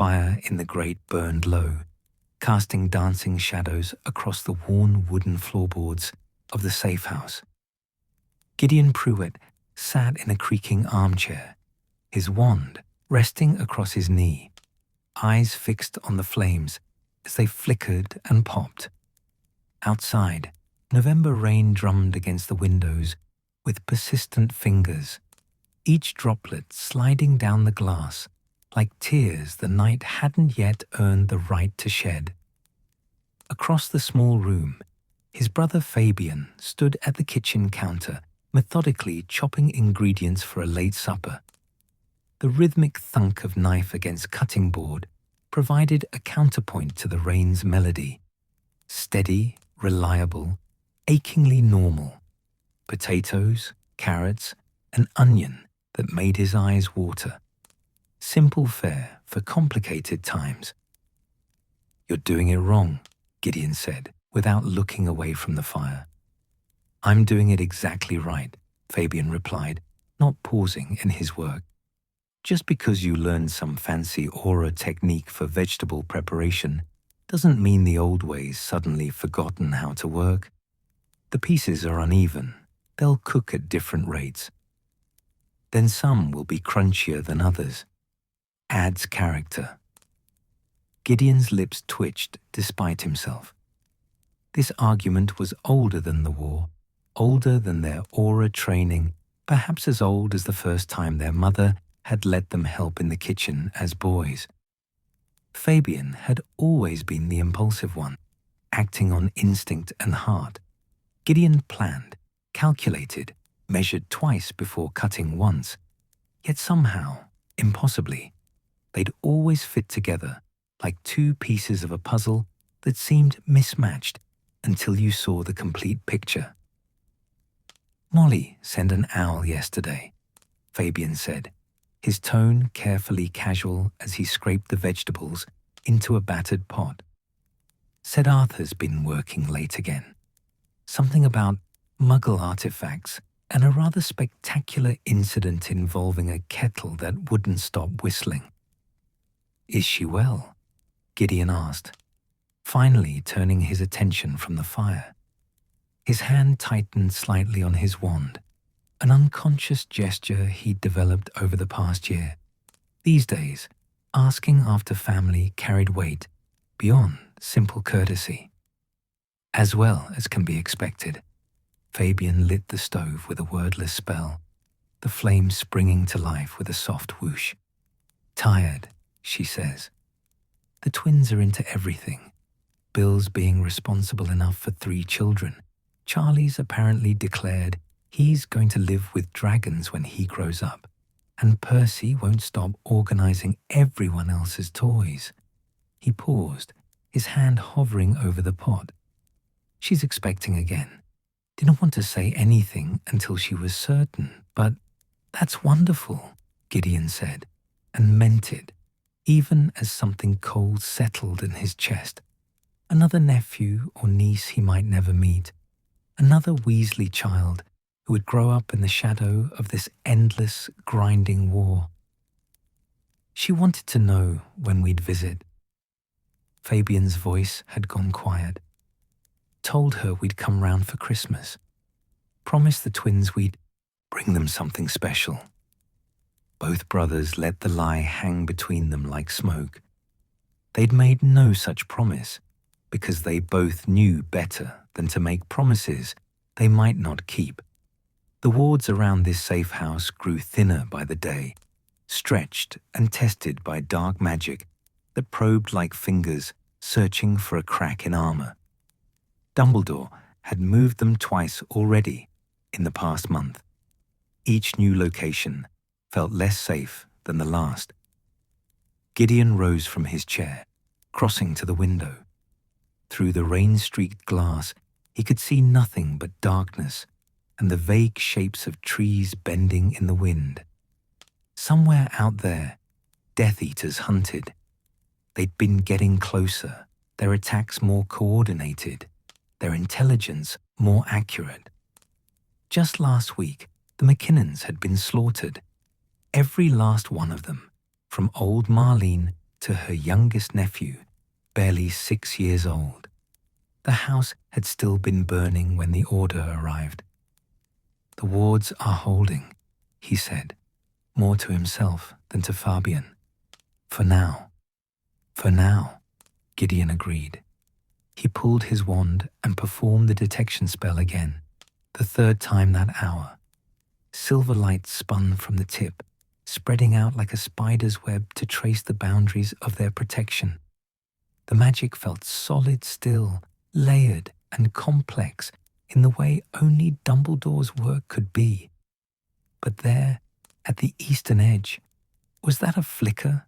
fire in the grate burned low, casting dancing shadows across the worn wooden floorboards of the safe house. Gideon Prewett sat in a creaking armchair, his wand resting across his knee, eyes fixed on the flames as they flickered and popped. Outside, November rain drummed against the windows with persistent fingers, each droplet sliding down the glass like tears the night hadn't yet earned the right to shed. Across the small room, his brother Fabian stood at the kitchen counter, methodically chopping ingredients for a late supper. The rhythmic thunk of knife against cutting board provided a counterpoint to the rain's melody. Steady, reliable, achingly normal. Potatoes, carrots, an onion that made his eyes water. Simple fare for complicated times. "You're doing it wrong," Gideon said, without looking away from the fire. "I'm doing it exactly right," Fabian replied, not pausing in his work. "Just because you learned some fancy aura technique for vegetable preparation doesn't mean the old ways suddenly forgotten how to work. The pieces are uneven. They'll cook at different rates. Then some will be crunchier than others. Adds character." Gideon's lips twitched despite himself. This argument was older than the war, older than their aura training, perhaps as old as the first time their mother had let them help in the kitchen as boys. Fabian had always been the impulsive one, acting on instinct and heart. Gideon planned, calculated, measured twice before cutting once. Yet somehow, impossibly, they'd always fit together like two pieces of a puzzle that seemed mismatched until you saw the complete picture. "Molly sent an owl yesterday," Fabian said, his tone carefully casual as he scraped the vegetables into a battered pot. "Said Arthur's been working late again. Something about Muggle artifacts and a rather spectacular incident involving a kettle that wouldn't stop whistling." "Is she well?" Gideon asked, finally turning his attention from the fire. His hand tightened slightly on his wand, an unconscious gesture he'd developed over the past year. These days, asking after family carried weight beyond simple courtesy. "As well as can be expected." Fabian lit the stove with a wordless spell, the flame springing to life with a soft whoosh. "Tired," she says. "The twins are into everything. Bill's being responsible enough for 3 children. Charlie's apparently declared he's going to live with dragons when he grows up. And Percy won't stop organizing everyone else's toys." He paused, his hand hovering over the pot. "She's expecting again. Didn't want to say anything until she was certain, but that's wonderful," Gideon said, and meant it, even as something cold settled in his chest. Another nephew or niece he might never meet, another Weasley child who would grow up in the shadow of this endless, grinding war. "She wanted to know when we'd visit." Fabian's voice had gone quiet. "Told her we'd come round for Christmas. Promised the twins we'd bring them something special." Both brothers let the lie hang between them like smoke. They'd made no such promise because they both knew better than to make promises they might not keep. The wards around this safe house grew thinner by the day, stretched and tested by dark magic that probed like fingers searching for a crack in armor. Dumbledore had moved them twice already in the past month. Each new location felt less safe than the last. Gideon rose from his chair, crossing to the window. Through the rain-streaked glass, he could see nothing but darkness and the vague shapes of trees bending in the wind. Somewhere out there, Death Eaters hunted. They'd been getting closer, their attacks more coordinated, their intelligence more accurate. Just last week, the McKinnons had been slaughtered. Every last one of them, from old Marlene to her youngest nephew, barely 6 years old. The house had still been burning when the order arrived. "The wards are holding," he said, more to himself than to Fabian. "For now." "For now," Gideon agreed. He pulled his wand and performed the detection spell again, the third time that hour. Silver light spun from the tip, spreading out like a spider's web to trace the boundaries of their protection. The magic felt solid still, layered and complex in the way only Dumbledore's work could be. But there, at the eastern edge, was that a flicker?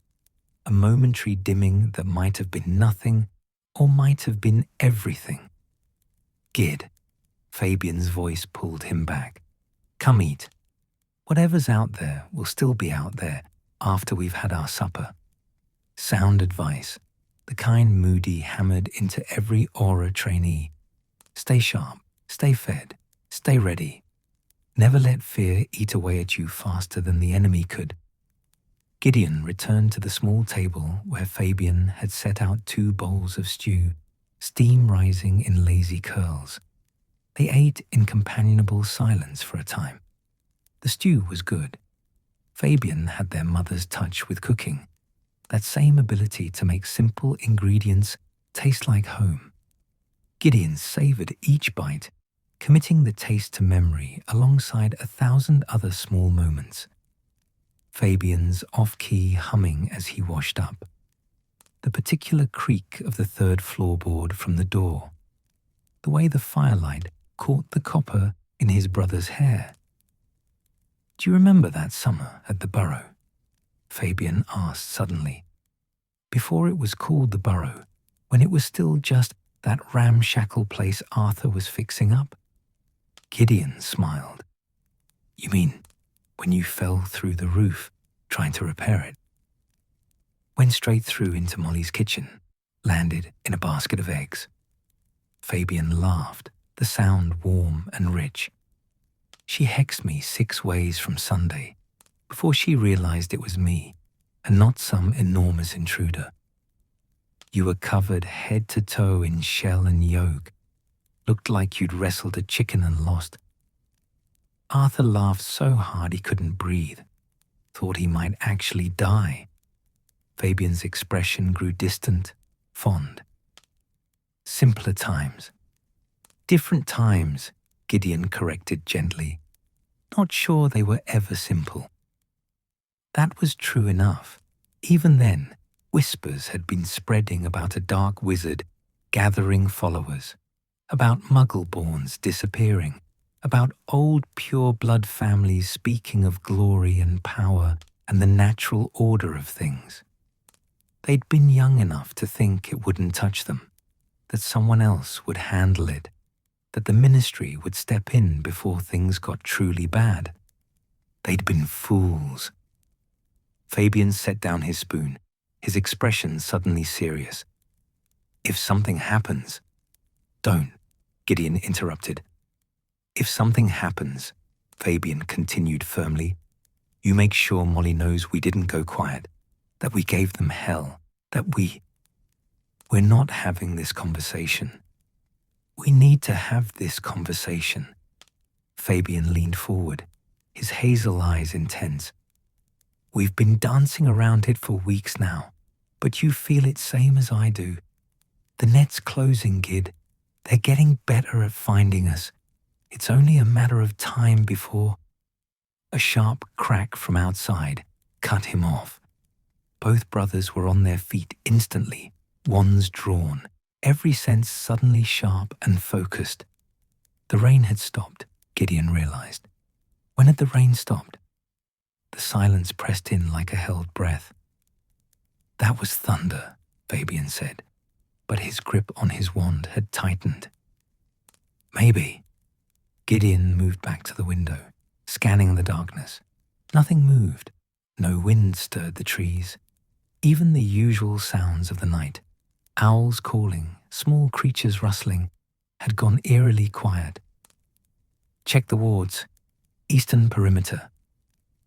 A momentary dimming that might have been nothing or might have been everything. "Gid," Fabian's voice pulled him back. "Come eat. Whatever's out there will still be out there after we've had our supper." Sound advice, the kind Moody hammered into every Aura trainee. Stay sharp, stay fed, stay ready. Never let fear eat away at you faster than the enemy could. Gideon returned to the small table where Fabian had set out 2 bowls of stew, steam rising in lazy curls. They ate in companionable silence for a time. The stew was good. Fabian had their mother's touch with cooking, that same ability to make simple ingredients taste like home. Gideon savored each bite, committing the taste to memory alongside 1,000 other small moments. Fabian's off-key humming as he washed up, the particular creak of the 3rd floorboard from the door, the way the firelight caught the copper in his brother's hair. "Do you remember that summer at the Burrow?" Fabian asked suddenly. "Before it was called the Burrow, when it was still just that ramshackle place Arthur was fixing up?" Gideon smiled. "You mean when you fell through the roof trying to repair it?" "Went straight through into Molly's kitchen, landed in a basket of eggs." Fabian laughed, the sound warm and rich. "She hexed me 6 ways from Sunday, before she realized it was me, and not some enormous intruder. You were covered head to toe in shell and yolk. Looked like you'd wrestled a chicken and lost. Arthur laughed so hard he couldn't breathe. Thought he might actually die." Fabian's expression grew distant, fond. "Simpler times." "Different times," Gideon corrected gently. "Not sure they were ever simple." That was true enough. Even then, whispers had been spreading about a dark wizard gathering followers, about Muggle-borns disappearing, about old pure-blood families speaking of glory and power and the natural order of things. They'd been young enough to think it wouldn't touch them, that someone else would handle it, that the ministry would step in before things got truly bad. They'd been fools. Fabian set down his spoon, his expression suddenly serious. "If something happens—" "Don't," Gideon interrupted. "If something happens," Fabian continued firmly, "you make sure Molly knows we didn't go quiet, that we gave them hell, that we're not having this conversation. We need to have this conversation." Fabian leaned forward, his hazel eyes intense. "We've been dancing around it for weeks now, but you feel it same as I do. The net's closing, Gid. They're getting better at finding us. It's only a matter of time before—" A sharp crack from outside cut him off. Both brothers were on their feet instantly, wands drawn, every sense suddenly sharp and focused. The rain had stopped, Gideon realized. When had the rain stopped? The silence pressed in like a held breath. "That was thunder," Fabian said, but his grip on his wand had tightened. "Maybe." Gideon moved back to the window, scanning the darkness. Nothing moved. No wind stirred the trees. Even the usual sounds of the night, owls calling, small creatures rustling, had gone eerily quiet. "Check the wards. Eastern perimeter."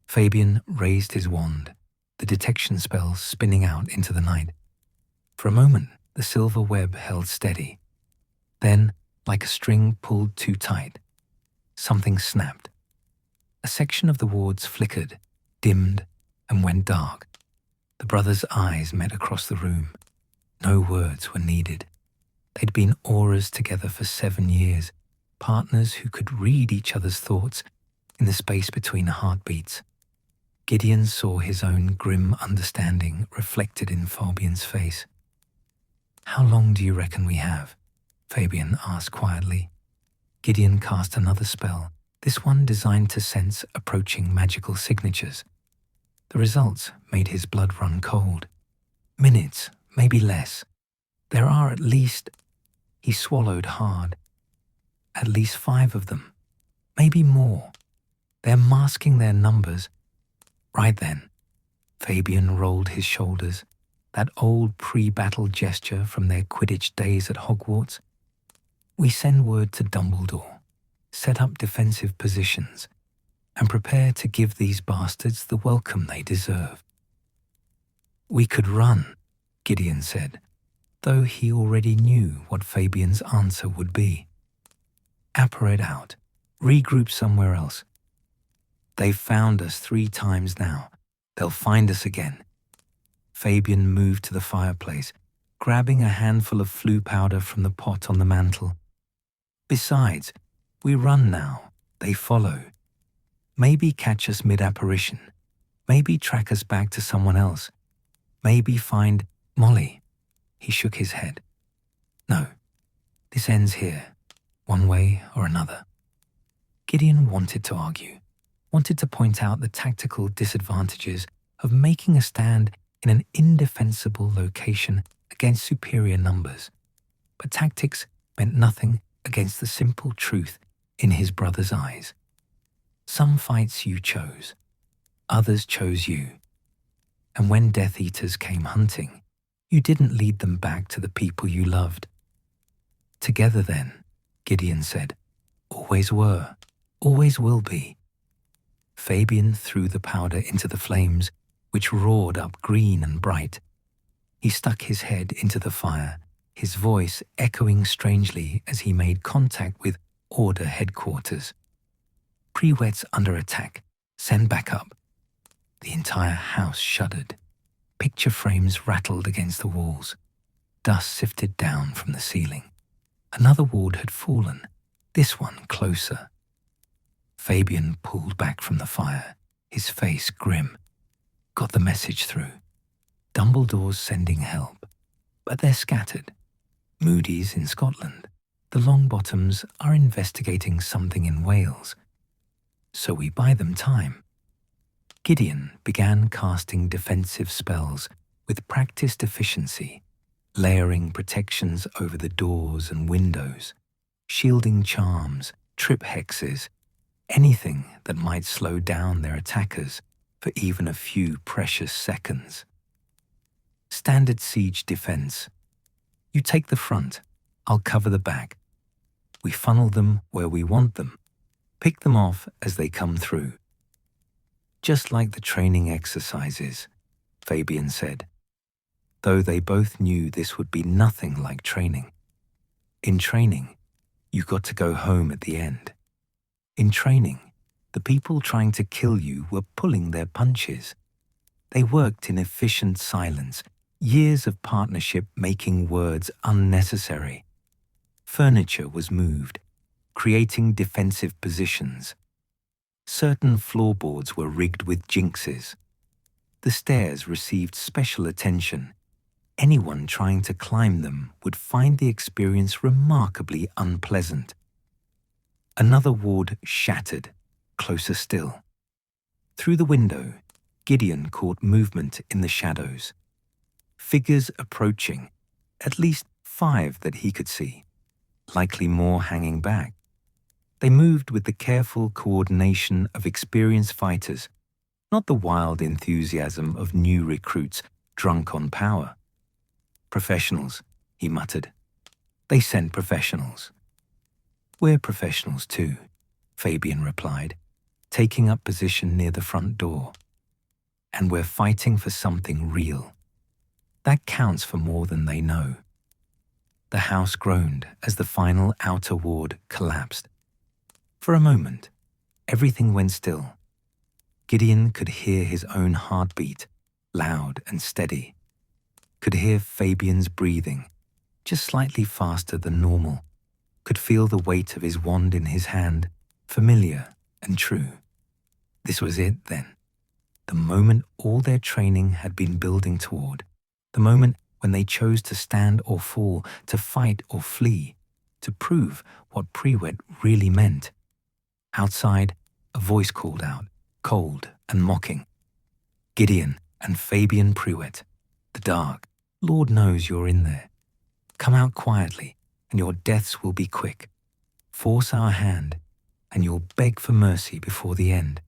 Fabian raised his wand. the detection spell spinning out into the night. For a moment, the silver web held steady. Then, like a string pulled too tight, something snapped. A section of the wards flickered, dimmed, and went dark. The brothers' eyes met across the room. No words were needed. They'd been auras together for 7 years, partners who could read each other's thoughts in the space between heartbeats. Gideon saw his own grim understanding reflected in Fabian's face. "How long do you reckon we have?" Fabian asked quietly. Gideon cast another spell, this one designed to sense approaching magical signatures. The results made his blood run cold. Minutes, maybe less. There are at least... He swallowed hard. At least 5 of them. Maybe more. They're masking their numbers. Right then, Fabian rolled his shoulders, that old pre-battle gesture from their Quidditch days at Hogwarts. "We send word to Dumbledore, set up defensive positions, and prepare to give these bastards the welcome they deserve." "We could run," Gideon said, though he already knew what Fabian's answer would be. "Apparate out. Regroup somewhere else. They've found us 3 times now. They'll find us again." Fabian moved to the fireplace, grabbing a handful of flue powder from the pot on the mantel. "Besides, we run now. They follow. Maybe catch us mid-apparition. Maybe track us back to someone else. Maybe find Molly." He shook his head. "No, this ends here, one way or another." Gideon wanted to argue, wanted to point out the tactical disadvantages of making a stand in an indefensible location against superior numbers. But tactics meant nothing against the simple truth in his brother's eyes. Some fights you chose, others chose you. And when Death Eaters came hunting, you didn't lead them back to the people you loved. "Together then," Gideon said. "Always were, always will be." Fabian threw the powder into the flames, which roared up green and bright. He stuck his head into the fire, his voice echoing strangely as he made contact with Order headquarters. "Prewett's under attack. Send back up." The entire house shuddered. Picture frames rattled against the walls. Dust sifted down from the ceiling. Another ward had fallen, this one closer. Fabian pulled back from the fire, his face grim. Got the message through. Dumbledore's sending help, but they're scattered. Moody's in Scotland. The Longbottoms are investigating something in Wales. So we buy them time. Gideon began casting defensive spells with practiced efficiency, layering protections over the doors and windows, shielding charms, trip hexes, anything that might slow down their attackers for even a few precious seconds. Standard siege defense. You take the front, I'll cover the back. We funnel them where we want them, pick them off as they come through. Just like the training exercises, Fabian said, though they both knew this would be nothing like training. In training, you got to go home at the end. In training, the people trying to kill you were pulling their punches. They worked in efficient silence, years of partnership making words unnecessary. Furniture was moved, creating defensive positions. Certain floorboards were rigged with jinxes. The stairs received special attention. Anyone trying to climb them would find the experience remarkably unpleasant. Another ward shattered, closer still. Through the window, Gideon caught movement in the shadows. Figures approaching, at least 5 that he could see, likely more hanging back. They moved with the careful coordination of experienced fighters, not the wild enthusiasm of new recruits drunk on power. Professionals, he muttered. They sent professionals. We're professionals too, Fabian replied, taking up position near the front door. and we're fighting for something real. That counts for more than they know. The house groaned as the final outer ward collapsed. For a moment, everything went still. Gideon could hear his own heartbeat, loud and steady. Could hear Fabian's breathing, just slightly faster than normal. Could feel the weight of his wand in his hand, familiar and true. This was it then. The moment all their training had been building toward. The moment when they chose to stand or fall, to fight or flee, to prove what Prewett really meant. Outside, a voice called out, cold and mocking. Gideon and Fabian Prewett, the dark, Lord knows you're in there. Come out quietly, and your deaths will be quick. Force our hand, and you'll beg for mercy before the end.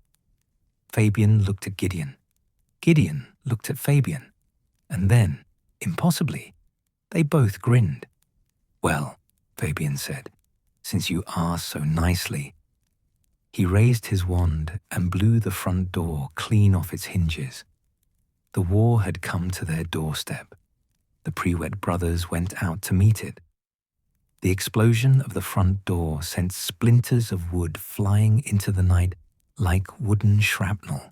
Fabian looked at Gideon. Gideon looked at Fabian. And then, impossibly, they both grinned. Well, Fabian said, since you asked so nicely. He raised his wand and blew the front door clean off its hinges. The war had come to their doorstep. The Prewett brothers went out to meet it. The explosion of the front door sent splinters of wood flying into the night like wooden shrapnel.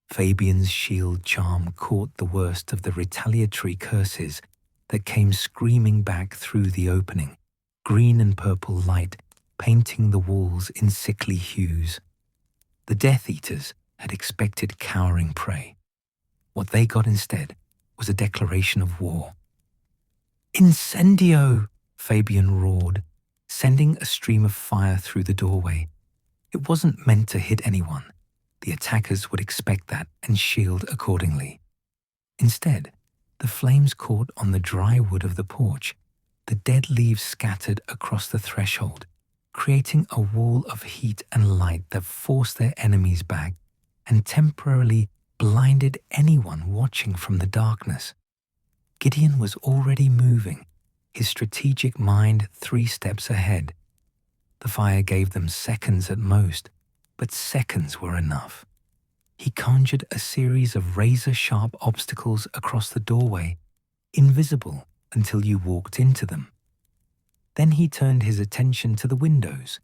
Fabian's shield charm caught the worst of the retaliatory curses that came screaming back through the opening, green and purple light painting the walls in sickly hues. The Death Eaters had expected cowering prey. What they got instead was a declaration of war. "Incendio!" Fabian roared, sending a stream of fire through the doorway. It wasn't meant to hit anyone. The attackers would expect that and shield accordingly. Instead, the flames caught on the dry wood of the porch, the dead leaves scattered across the threshold, creating a wall of heat and light that forced their enemies back and temporarily blinded anyone watching from the darkness. Gideon was already moving, his strategic mind 3 steps ahead. The fire gave them seconds at most, but seconds were enough. He conjured a series of razor-sharp obstacles across the doorway, invisible until you walked into them. Then he turned his attention to the windows,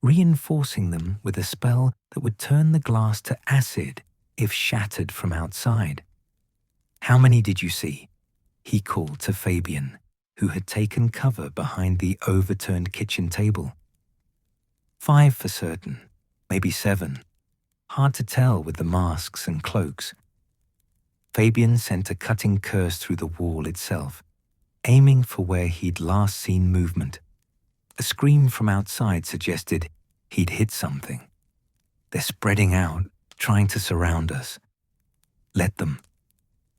reinforcing them with a spell that would turn the glass to acid if shattered from outside. "How many did you see?" he called to Fabian, who had taken cover behind the overturned kitchen table. "5 for certain, maybe 7. Hard to tell with the masks and cloaks." Fabian sent a cutting curse through the wall itself, aiming for where he'd last seen movement. A scream from outside suggested he'd hit something. "They're spreading out, trying to surround us." "Let them."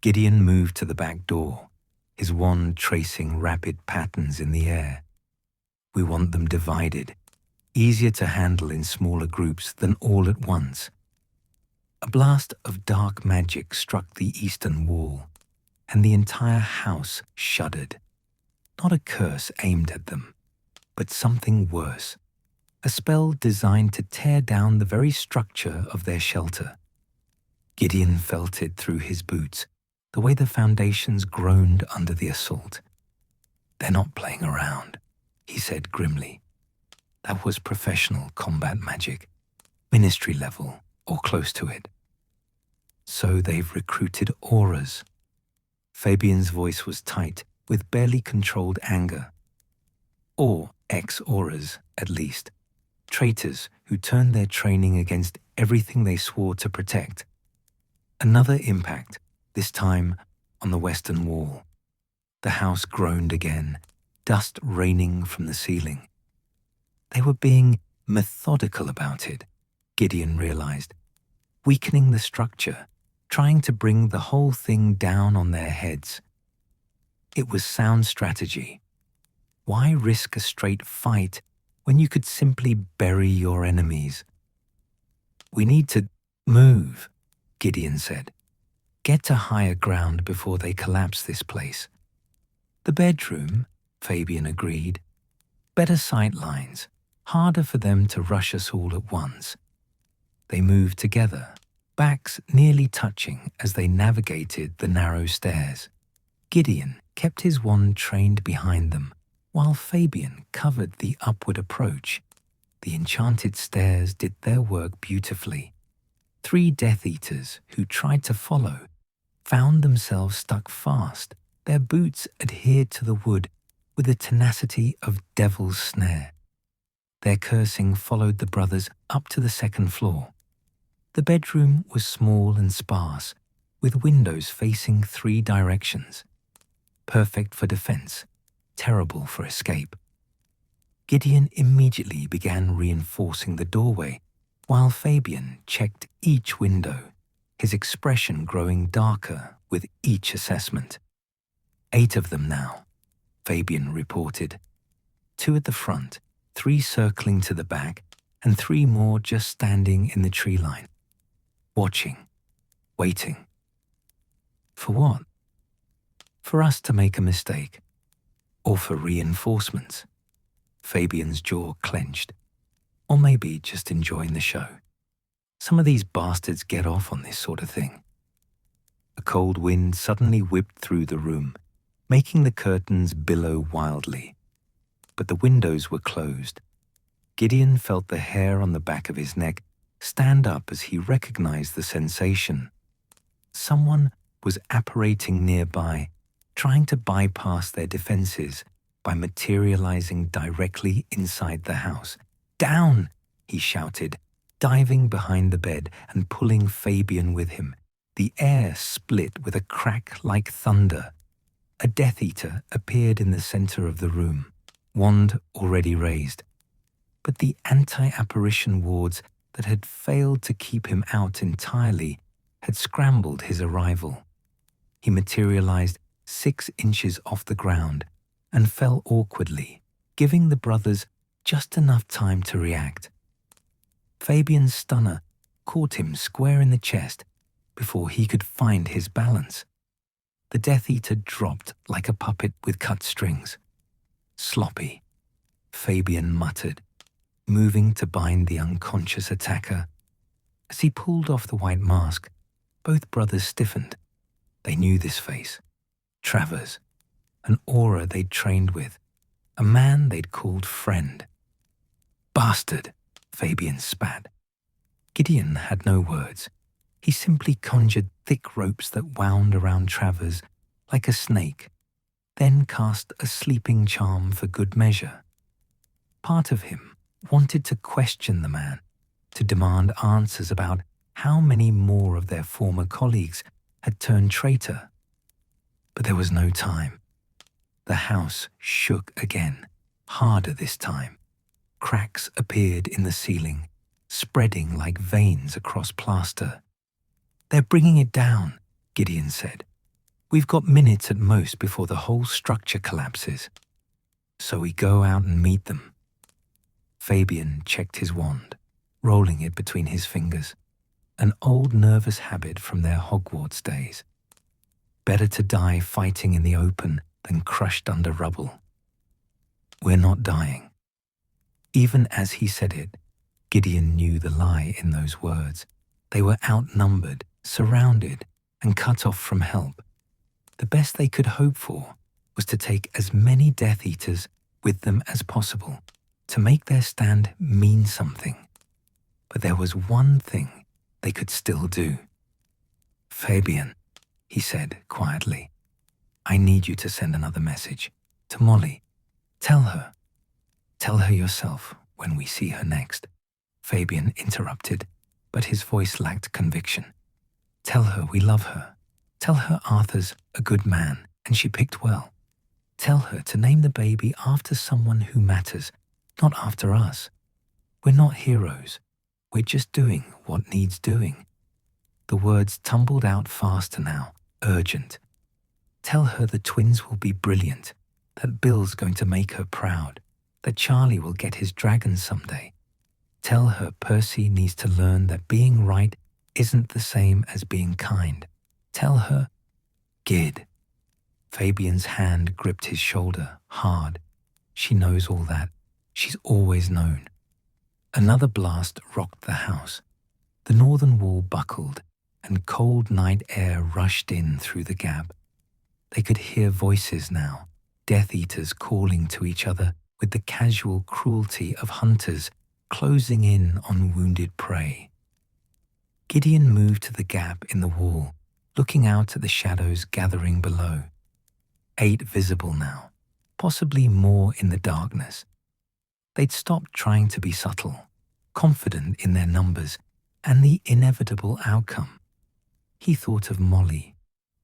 Gideon moved to the back door, his wand tracing rapid patterns in the air. "We want them divided, easier to handle in smaller groups than all at once." A blast of dark magic struck the eastern wall, and the entire house shuddered. Not a curse aimed at them, but something worse. A spell designed to tear down the very structure of their shelter. Gideon felt it through his boots, the way the foundations groaned under the assault. "They're not playing around," he said grimly. That was professional combat magic, ministry level or close to it. "So they've recruited auras." Fabian's voice was tight, with barely controlled anger. "Or ex-auras, at least. Traitors who turned their training against everything they swore to protect." Another impact, this time on the western wall. The house groaned again, dust raining from the ceiling. They were being methodical about it, Gideon realized, weakening the structure, trying to bring the whole thing down on their heads. It was sound strategy. Why risk a straight fight when you could simply bury your enemies? "We need to move," Gideon said. "Get to higher ground before they collapse this place." "The bedroom," Fabian agreed. "Better sight lines, harder for them to rush us all at once." They moved together, backs nearly touching as they navigated the narrow stairs. Gideon kept his wand trained behind them, while Fabian covered the upward approach. The enchanted stairs did their work beautifully. 3 Death Eaters who tried to follow found themselves stuck fast. Their boots adhered to the wood with the tenacity of devil's snare. Their cursing followed the brothers up to the 2nd floor. The bedroom was small and sparse, with windows facing 3 directions. Perfect for defense, terrible for escape. Gideon immediately began reinforcing the doorway, while Fabian checked each window, his expression growing darker with each assessment. 8 of them now, Fabian reported. 2 at the front, 3 circling to the back, and 3 more just standing in the tree line. Watching, waiting. For what? For us to make a mistake, or for reinforcements? Fabian's jaw clenched. Or maybe just enjoying the show. Some of these bastards get off on this sort of thing. A cold wind suddenly whipped through the room, making the curtains billow wildly. But the windows were closed. Gideon felt the hair on the back of his neck stand up as he recognized the sensation. Someone was apparating nearby, trying to bypass their defenses by materializing directly inside the house. "Down!" he shouted, diving behind the bed and pulling Fabian with him. The air split with a crack like thunder. A Death Eater appeared in the center of the room, wand already raised. But the anti-apparition wards that had failed to keep him out entirely had scrambled his arrival. He materialized 6 inches off the ground and fell awkwardly, giving the brothers just enough time to react. Fabian's stunner caught him square in the chest before he could find his balance. The Death Eater dropped like a puppet with cut strings. "Sloppy," Fabian muttered, moving to bind the unconscious attacker. As he pulled off the white mask, both brothers stiffened. They knew this face. Travers, an aura they'd trained with, a man they'd called friend. "Bastard," Fabian spat. Gideon had no words. He simply conjured thick ropes that wound around Travers like a snake, then cast a sleeping charm for good measure. Part of him wanted to question the man, to demand answers about how many more of their former colleagues had turned traitor. But there was no time. The house shook again, harder this time. Cracks appeared in the ceiling, spreading like veins across plaster. "They're bringing it down," Gideon said. "We've got minutes at most before the whole structure collapses." So we go out and meet them. Fabian checked his wand, rolling it between his fingers, an old nervous habit from their Hogwarts days. Better to die fighting in the open than crushed under rubble. "We're not dying." Even as he said it, Gideon knew the lie in those words. They were outnumbered, surrounded, and cut off from help. The best they could hope for was to take as many Death Eaters with them as possible, to make their stand mean something. But there was one thing they could still do. "Fabian," he said quietly, "I need you to send another message to Molly. Tell her yourself when we see her next." Fabian interrupted, but his voice lacked conviction. "Tell her we love her. Tell her Arthur's a good man and she picked well. Tell her to name the baby after someone who matters, not after us. We're not heroes. We're just doing what needs doing." The words tumbled out faster now, urgent. Tell her the twins will be brilliant, that Bill's going to make her proud, that Charlie will get his dragon someday. Tell her Percy needs to learn that being right isn't the same as being kind. Tell her, Gid. Fabian's hand gripped his shoulder, hard. She knows all that. She's always known. Another blast rocked the house. The northern wall buckled, and cold night air rushed in through the gap. They could hear voices now, Death Eaters calling to each other with the casual cruelty of hunters closing in on wounded prey. Gideon moved to the gap in the wall, looking out at the shadows gathering below. 8 visible now, possibly more in the darkness. They'd stopped trying to be subtle, confident in their numbers and the inevitable outcome. He thought of Molly,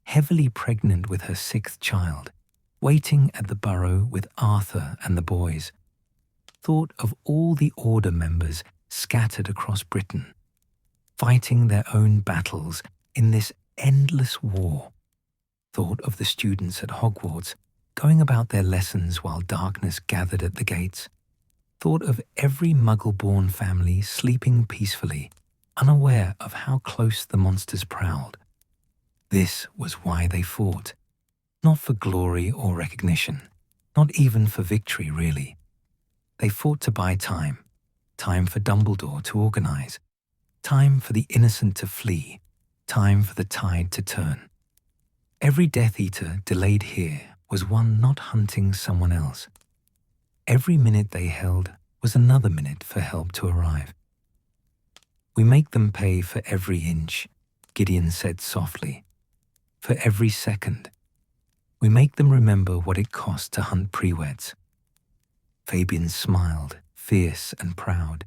heavily pregnant with her 6th child, waiting at the burrow with Arthur and the boys. Thought of all the Order members scattered across Britain, fighting their own battles in this endless war. Thought of the students at Hogwarts, going about their lessons while darkness gathered at the gates. Thought of every Muggle-born family sleeping peacefully, unaware of how close the monsters prowled. This was why they fought. Not for glory or recognition, not even for victory, really. They fought to buy time. Time for Dumbledore to organize. Time for the innocent to flee. Time for the tide to turn. Every Death Eater delayed here was one not hunting someone else. Every minute they held was another minute for help to arrive. "We make them pay for every inch," Gideon said softly. "For every second. We make them remember what it cost to hunt Prewetts." Fabian smiled, fierce and proud.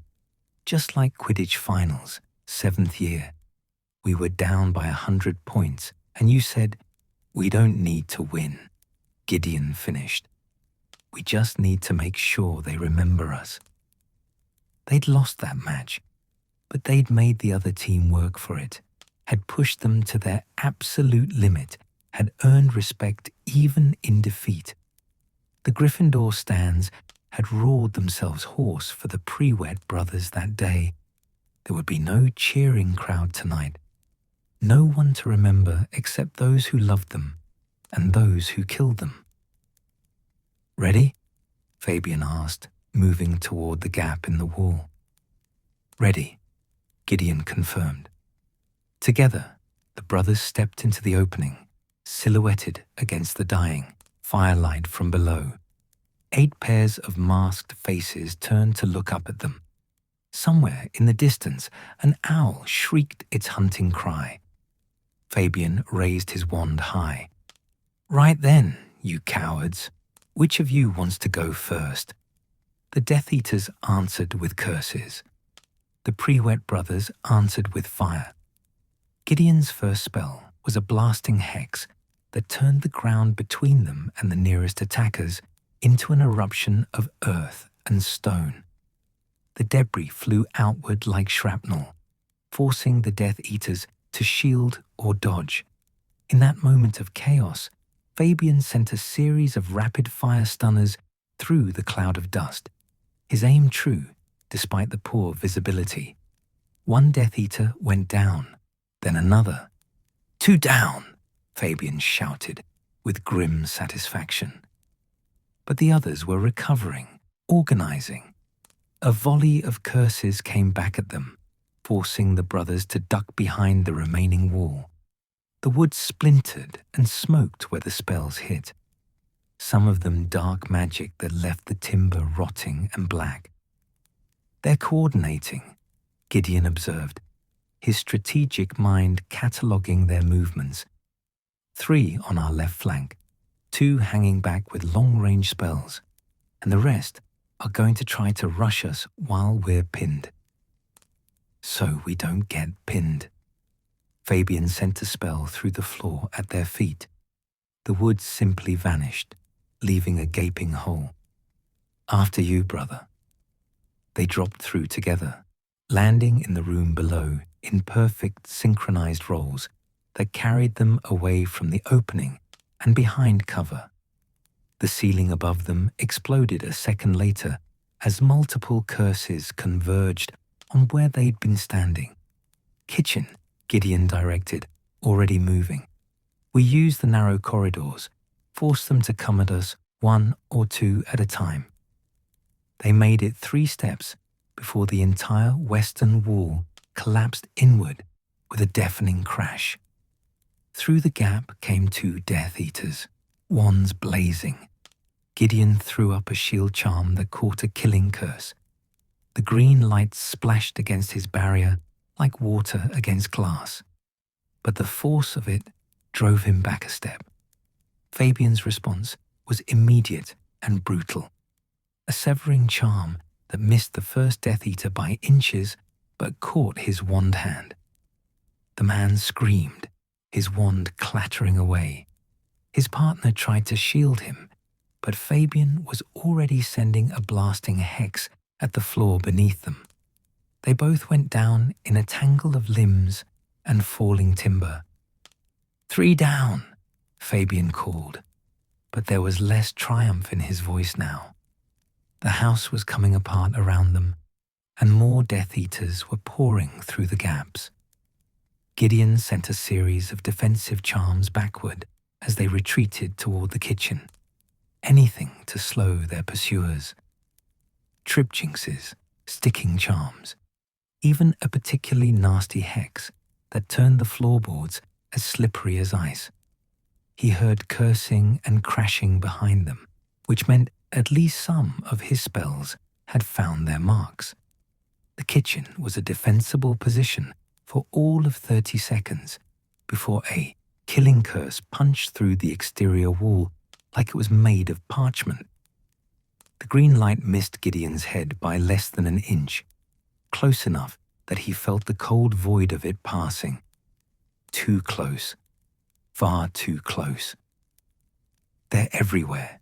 "Just like Quidditch finals, 7th year. We were down by 100 points, and you said, 'We don't need to win,'" Gideon finished. "We just need to make sure they remember us." They'd lost that match, but they'd made the other team work for it, had pushed them to their absolute limit, had earned respect even in defeat. The Gryffindor stands had roared themselves hoarse for the Prewett brothers that day. There would be no cheering crowd tonight. No one to remember except those who loved them and those who killed them. "Ready?" Fabian asked, moving toward the gap in the wall. "Ready," Gideon confirmed. Together, the brothers stepped into the opening, silhouetted against the dying firelight from below. 8 pairs of masked faces turned to look up at them. Somewhere in the distance, an owl shrieked its hunting cry. Fabian raised his wand high. "Right then, you cowards. Which of you wants to go first?" The Death Eaters answered with curses. The Prewett brothers answered with fire. Gideon's first spell was a blasting hex that turned the ground between them and the nearest attackers into an eruption of earth and stone. The debris flew outward like shrapnel, forcing the Death Eaters to shield or dodge. In that moment of chaos, Fabian sent a series of rapid-fire stunners through the cloud of dust, his aim true despite the poor visibility. 1 Death Eater went down, then another. 2 down, Fabian shouted with grim satisfaction. But the others were recovering, organizing. A volley of curses came back at them, forcing the brothers to duck behind the remaining wall. The wood splintered and smoked where the spells hit, some of them dark magic that left the timber rotting and black. "They're coordinating," Gideon observed, his strategic mind cataloguing their movements. 3 on our left flank, 2 hanging back with long-range spells, and the rest are going to try to rush us while we're pinned. So we don't get pinned. Fabian sent a spell through the floor at their feet. The wood simply vanished, leaving a gaping hole. "After you, brother." They dropped through together, landing in the room below in perfect synchronized rolls that carried them away from the opening and behind cover. The ceiling above them exploded a second later as multiple curses converged on where they'd been standing. "Kitchen," Gideon directed, already moving. "We use the narrow corridors, force them to come at us 1 or 2 at a time." They made it 3 steps before the entire western wall collapsed inward with a deafening crash. Through the gap came 2 Death Eaters, wands blazing. Gideon threw up a shield charm that caught a killing curse. The green light splashed against his barrier like water against glass, but the force of it drove him back a step. Fabian's response was immediate and brutal, a severing charm that missed the first Death Eater by inches but caught his wand hand. The man screamed, his wand clattering away. His partner tried to shield him, but Fabian was already sending a blasting hex at the floor beneath them. They both went down in a tangle of limbs and falling timber. 3 down, Fabian called, but there was less triumph in his voice now. The house was coming apart around them, and more Death Eaters were pouring through the gaps. Gideon sent a series of defensive charms backward as they retreated toward the kitchen, anything to slow their pursuers. Trip jinxes, sticking charms, even a particularly nasty hex that turned the floorboards as slippery as ice. He heard cursing and crashing behind them, which meant at least some of his spells had found their marks. The kitchen was a defensible position for all of 30 seconds before a killing curse punched through the exterior wall like it was made of parchment. The green light missed Gideon's head by less than an inch, close enough that he felt the cold void of it passing. Too close. Far too close. "They're everywhere,"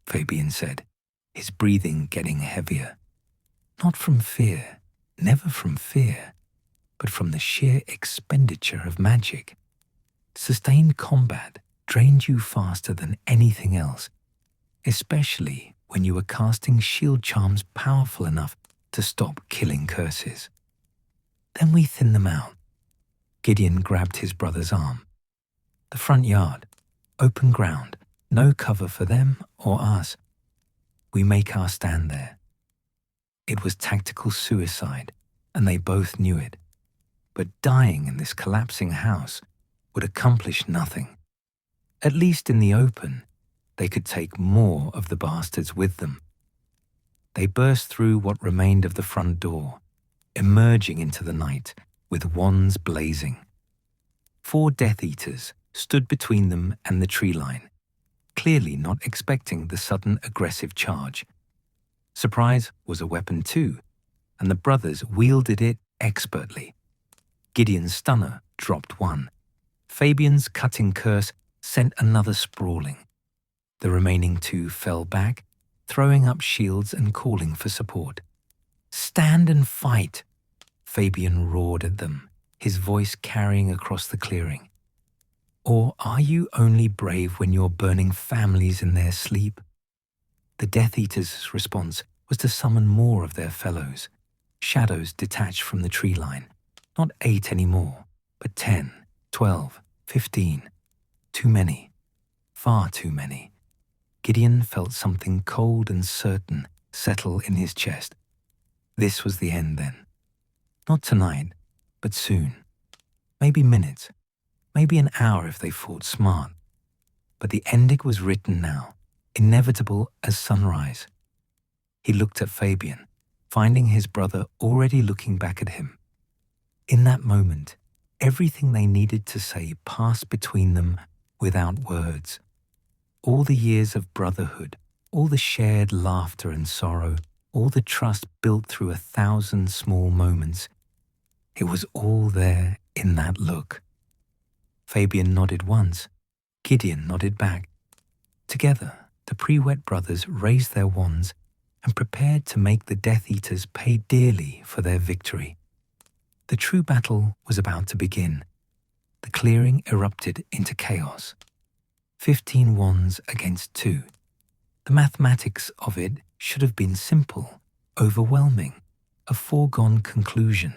Fabian said, his breathing getting heavier. Not from fear, never from fear, but from the sheer expenditure of magic. Sustained combat drained you faster than anything else, especially when you were casting shield charms powerful enough to stop killing curses. "Then we thin them out." Gideon grabbed his brother's arm. "The front yard, open ground, no cover for them or us. We make our stand there." It was tactical suicide, and they both knew it. But dying in this collapsing house would accomplish nothing. At least in the open, they could take more of the bastards with them. They burst through what remained of the front door, emerging into the night with wands blazing. 4 Death Eaters stood between them and the tree line, clearly not expecting the sudden aggressive charge. Surprise was a weapon too, and the brothers wielded it expertly. Gideon's stunner dropped 1. Fabian's cutting curse sent another sprawling. The remaining 2 fell back, throwing up shields and calling for support. "Stand and fight!" Fabian roared at them, his voice carrying across the clearing. "Or are you only brave when you're burning families in their sleep?" The Death Eaters' response was to summon more of their fellows, shadows detached from the tree line. Not 8 anymore, but 10, 12, 15. Too many. Far too many. Gideon felt something cold and certain settle in his chest. This was the end then. Not tonight, but soon. Maybe minutes. Maybe an hour if they fought smart. But the ending was written now, inevitable as sunrise. He looked at Fabian, finding his brother already looking back at him. In that moment, everything they needed to say passed between them without words. All the years of brotherhood, all the shared laughter and sorrow, all the trust built through 1,000 small moments. It was all there in that look. Fabian nodded once. Gideon nodded back. Together, the Prewett brothers raised their wands and prepared to make the Death Eaters pay dearly for their victory. The true battle was about to begin. The clearing erupted into chaos. 15 wands against 2. The mathematics of it should have been simple, overwhelming, a foregone conclusion.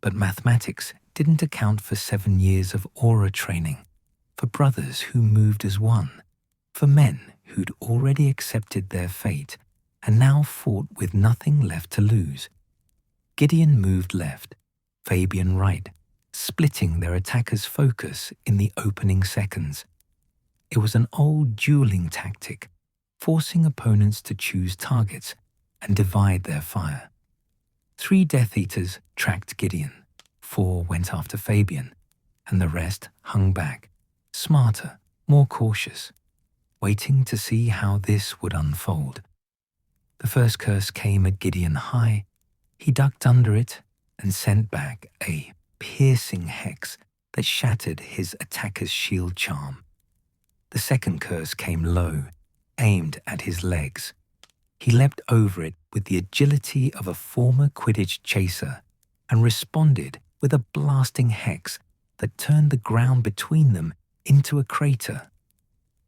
But mathematics didn't account for 7 years of aura training, for brothers who moved as one, for men who'd already accepted their fate and now fought with nothing left to lose. Gideon moved left, Fabian right, splitting their attacker's focus in the opening seconds. It was an old dueling tactic, forcing opponents to choose targets and divide their fire. 3 Death Eaters tracked Gideon, 4 went after Fabian, and the rest hung back, smarter, more cautious, waiting to see how this would unfold. The first curse came at Gideon high. He ducked under it and sent back a piercing hex that shattered his attacker's shield charm. The second curse came low, aimed at his legs. He leapt over it with the agility of a former Quidditch chaser and responded with a blasting hex that turned the ground between them into a crater.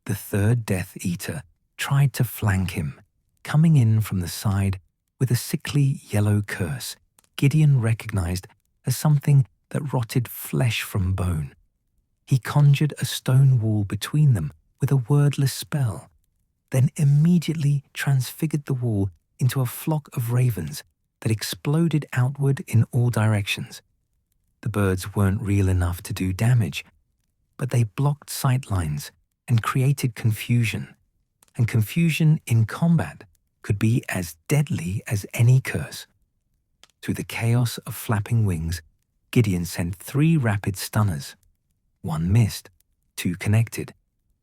The third Death Eater tried to flank him, coming in from the side with a sickly yellow curse Gideon recognized as something that rotted flesh from bone. He conjured a stone wall between them with a wordless spell, then immediately transfigured the wall into a flock of ravens that exploded outward in all directions. The birds weren't real enough to do damage, but they blocked sightlines and created confusion, and confusion in combat could be as deadly as any curse. Through the chaos of flapping wings, Gideon sent 3 rapid stunners. 1 missed, 2 connected,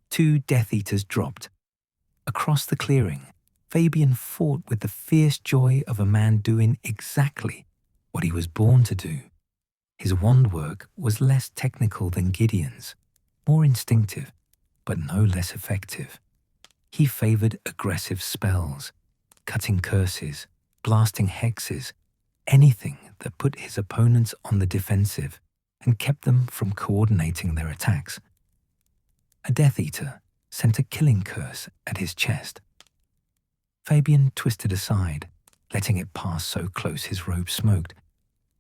2 Death Eaters dropped. Across the clearing, Fabian fought with the fierce joy of a man doing exactly what he was born to do. His wand work was less technical than Gideon's, more instinctive, but no less effective. He favored aggressive spells, cutting curses, blasting hexes, anything that put his opponents on the defensive and kept them from coordinating their attacks. A Death Eater sent a killing curse at his chest. Fabian twisted aside, letting it pass so close his robe smoked,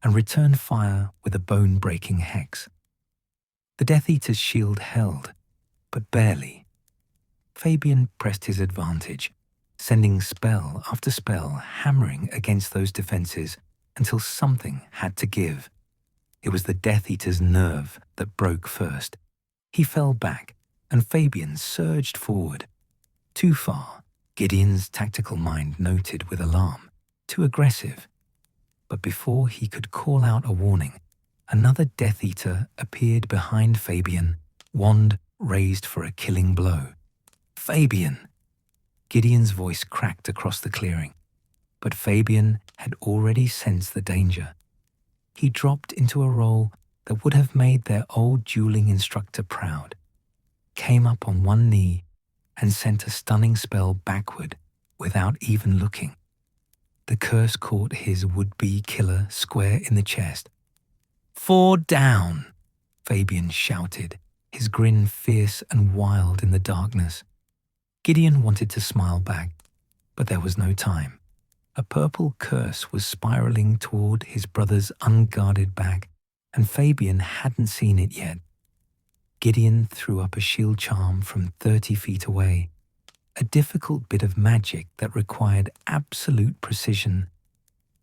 and returned fire with a bone-breaking hex. The Death Eater's shield held, but barely. Fabian pressed his advantage, sending spell after spell hammering against those defenses until something had to give. It was the Death Eater's nerve that broke first. He fell back, and Fabian surged forward. Too far, Gideon's tactical mind noted with alarm. Too aggressive. But before he could call out a warning, another Death Eater appeared behind Fabian, wand raised for a killing blow. Fabian! Gideon's voice cracked across the clearing, but Fabian had already sensed the danger. He dropped into a role that would have made their old dueling instructor proud, came up on one knee, and sent a stunning spell backward without even looking. The curse caught his would-be killer square in the chest. 4 down! Fabian shouted, his grin fierce and wild in the darkness. Gideon wanted to smile back, but there was no time. A purple curse was spiraling toward his brother's unguarded back, and Fabian hadn't seen it yet. Gideon threw up a shield charm from 30 feet away, a difficult bit of magic that required absolute precision,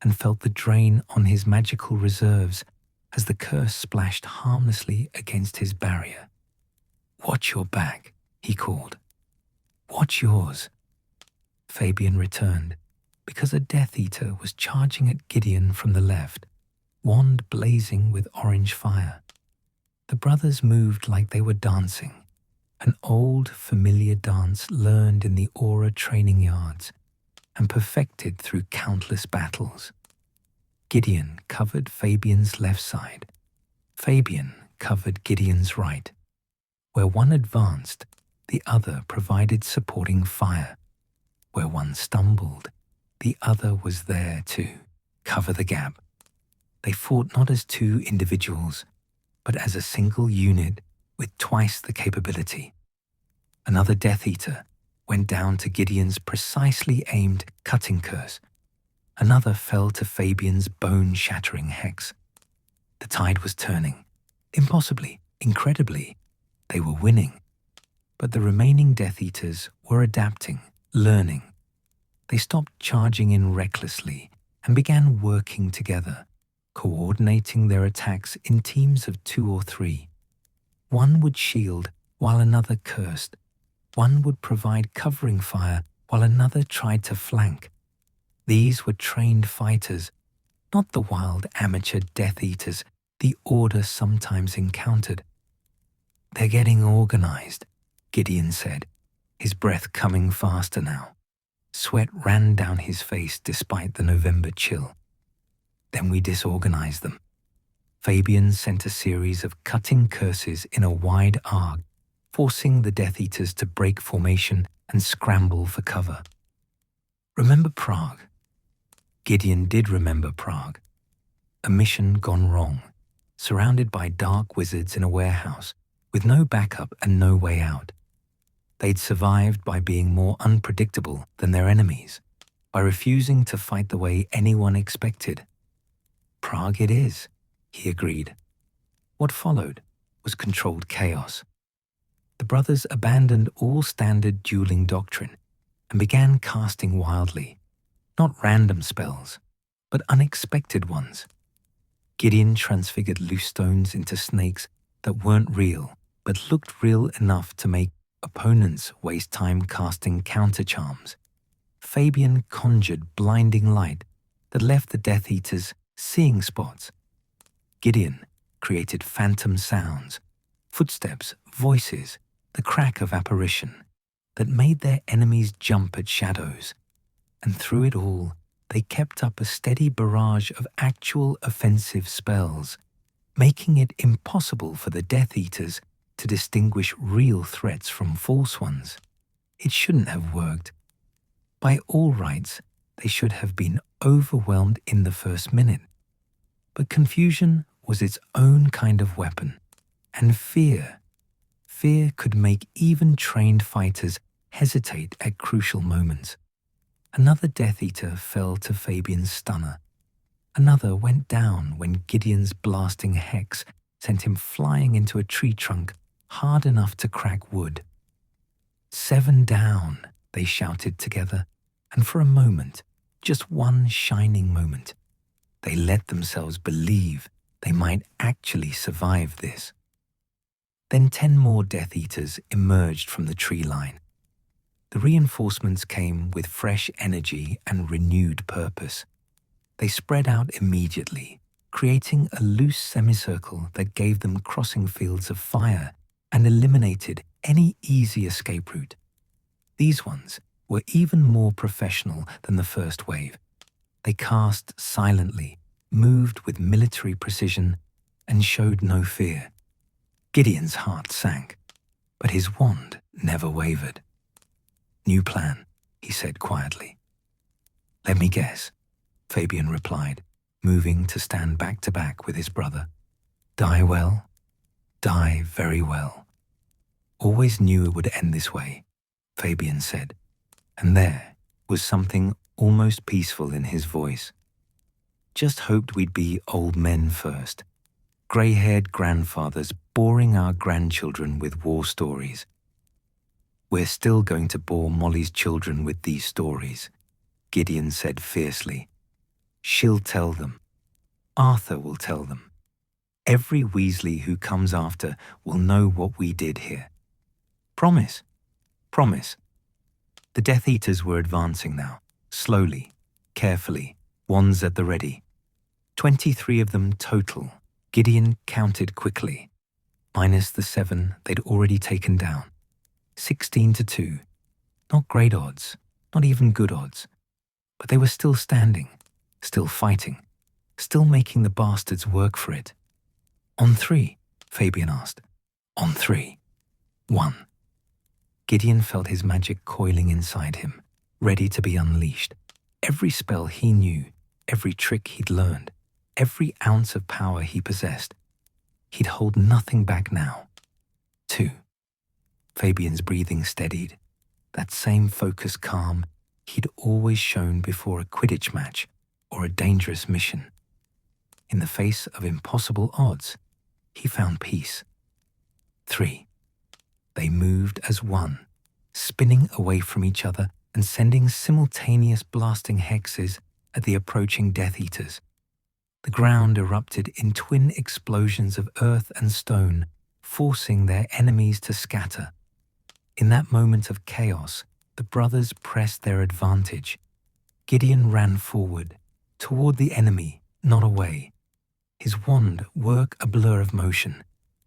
and felt the drain on his magical reserves as the curse splashed harmlessly against his barrier. "Watch your back," he called. "Watch yours." Fabian returned, because a Death Eater was charging at Gideon from the left, wand blazing with orange fire. The brothers moved like they were dancing, an old, familiar dance learned in the Aura training yards and perfected through countless battles. Gideon covered Fabian's left side. Fabian covered Gideon's right. Where one advanced, the other provided supporting fire. Where one stumbled, the other was there to cover the gap. They fought not as 2 individuals, but as a single unit with twice the capability. Another Death Eater went down to Gideon's precisely aimed cutting curse. Another fell to Fabian's bone-shattering hex. The tide was turning. Impossibly, incredibly, they were winning. But the remaining Death Eaters were adapting, learning. They stopped charging in recklessly and began working together, coordinating their attacks in teams of 2 or 3. One would shield while another cursed. One would provide covering fire while another tried to flank. These were trained fighters, not the wild amateur Death Eaters the Order sometimes encountered. "They're getting organized," Gideon said, his breath coming faster now. Sweat ran down his face despite the November chill. "Then we disorganize them." Fabian sent a series of cutting curses in a wide arc, forcing the Death Eaters to break formation and scramble for cover. Remember Prague? Gideon did remember Prague. A mission gone wrong, surrounded by dark wizards in a warehouse, with no backup and no way out. They'd survived by being more unpredictable than their enemies, by refusing to fight the way anyone expected. Prague it is, he agreed. What followed was controlled chaos. The brothers abandoned all standard dueling doctrine and began casting wildly, not random spells, but unexpected ones. Gideon transfigured loose stones into snakes that weren't real, but looked real enough to make opponents waste time casting counter charms. Fabian conjured blinding light that left the Death Eaters seeing spots. Gideon created phantom sounds, footsteps, voices, the crack of apparition that made their enemies jump at shadows. And through it all, they kept up a steady barrage of actual offensive spells, making it impossible for the Death Eaters to distinguish real threats from false ones. It shouldn't have worked. By all rights, they should have been overwhelmed in the first minute. But confusion was its own kind of weapon, and fear could make even trained fighters hesitate at crucial moments. Another Death Eater fell to Fabian's stunner. Another went down when Gideon's blasting hex sent him flying into a tree trunk hard enough to crack wood. 7 down, they shouted together, and for a moment, just one shining moment, they let themselves believe they might actually survive this. Then 10 more Death Eaters emerged from the tree line. The reinforcements came with fresh energy and renewed purpose. They spread out immediately, creating a loose semicircle that gave them crossing fields of fire and eliminated any easy escape route. These ones were even more professional than the first wave. They cast silently, moved with military precision, and showed no fear. Gideon's heart sank, but his wand never wavered. "New plan," he said quietly. "Let me guess," Fabian replied, moving to stand back to back with his brother. "Die well, die very well." "Always knew it would end this way," Fabian said, and there was something almost peaceful in his voice. "Just hoped we'd be old men first, grey-haired grandfathers boring our grandchildren with war stories. We're still going to bore Molly's children with these stories," Gideon said fiercely. "She'll tell them. Arthur will tell them. Every Weasley who comes after will know what we did here. Promise. Promise." The Death Eaters were advancing now, slowly, carefully, wands at the ready. 23 of them total, Gideon counted quickly, minus the 7 they'd already taken down. 16-2. Not great odds, not even good odds. But they were still standing, still fighting, still making the bastards work for it. "On 3, Fabian asked. "On 3. 1. Gideon felt his magic coiling inside him, ready to be unleashed. Every spell he knew, every trick he'd learned, every ounce of power he possessed. He'd hold nothing back now. 2. Fabian's breathing steadied, that same focused calm he'd always shown before a Quidditch match or a dangerous mission. In the face of impossible odds, he found peace. 3. They moved as one, spinning away from each other and sending simultaneous blasting hexes at the approaching Death Eaters. The ground erupted in twin explosions of earth and stone, forcing their enemies to scatter. In that moment of chaos, the brothers pressed their advantage. Gideon ran forward, toward the enemy, not away. His wand worked a blur of motion.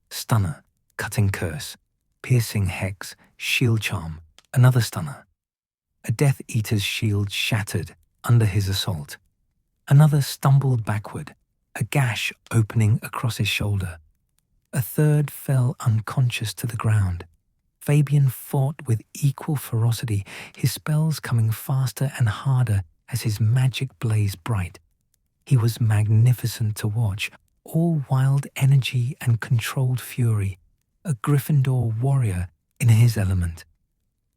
Stunner, cutting curse, piercing hex, shield charm, another stunner. A Death Eater's shield shattered under his assault. Another stumbled backward, a gash opening across his shoulder. A third fell unconscious to the ground. Fabian fought with equal ferocity, his spells coming faster and harder as his magic blazed bright. He was magnificent to watch, all wild energy and controlled fury, a Gryffindor warrior in his element.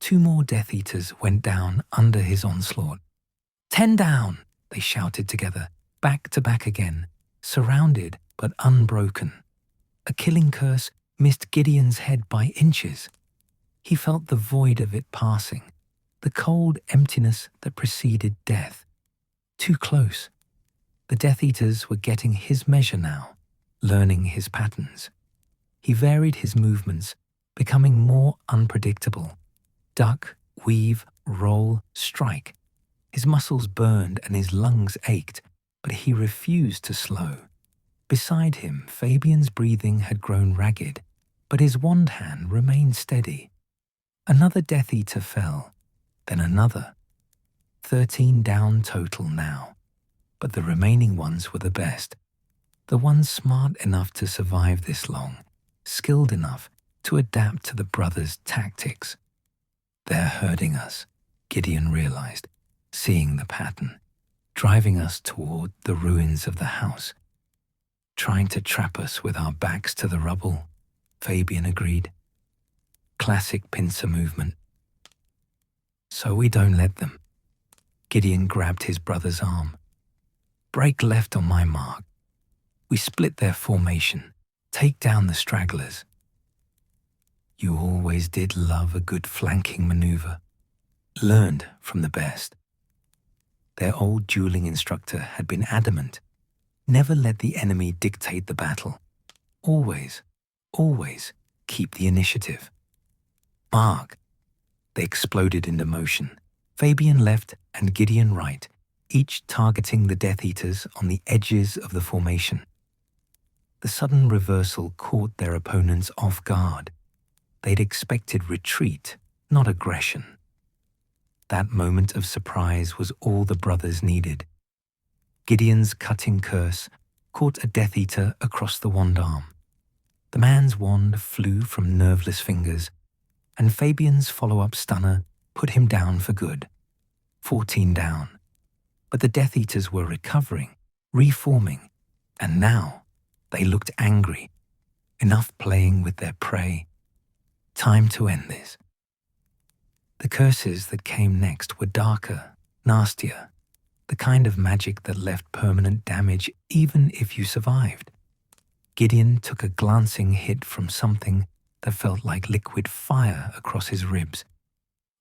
2 more Death Eaters went down under his onslaught. 10 down, they shouted together, back to back again, surrounded but unbroken. A killing curse missed Gideon's head by inches. He felt the void of it passing, the cold emptiness that preceded death. Too close. The Death Eaters were getting his measure now, learning his patterns. He varied his movements, becoming more unpredictable. Duck, weave, roll, strike. His muscles burned and his lungs ached, but he refused to slow. Beside him, Fabian's breathing had grown ragged, but his wand hand remained steady. Another Death Eater fell, then another. 13 down total now, but the remaining ones were the best. The ones smart enough to survive this long, skilled enough to adapt to the brothers' tactics. They're hurting us, Gideon realized, seeing the pattern, driving us toward the ruins of the house. Trying to trap us with our backs to the rubble, Fabian agreed. Classic pincer movement. So we don't let them. Gideon grabbed his brother's arm. Break left on my mark. We split their formation, take down the stragglers. You always did love a good flanking maneuver. Learned from the best. Their old dueling instructor had been adamant. Never let the enemy dictate the battle. Always, always keep the initiative. Mark! They exploded into motion. Fabian left and Gideon right, each targeting the Death Eaters on the edges of the formation. The sudden reversal caught their opponents off guard. They'd expected retreat, not aggression. That moment of surprise was all the brothers needed. Gideon's cutting curse caught a Death Eater across the wand arm. The man's wand flew from nerveless fingers, and Fabian's follow-up stunner put him down for good. 14 down. But the Death Eaters were recovering, reforming, and now they looked angry. Enough playing with their prey. Time to end this. The curses that came next were darker, nastier, the kind of magic that left permanent damage even if you survived. Gideon took a glancing hit from something that felt like liquid fire across his ribs.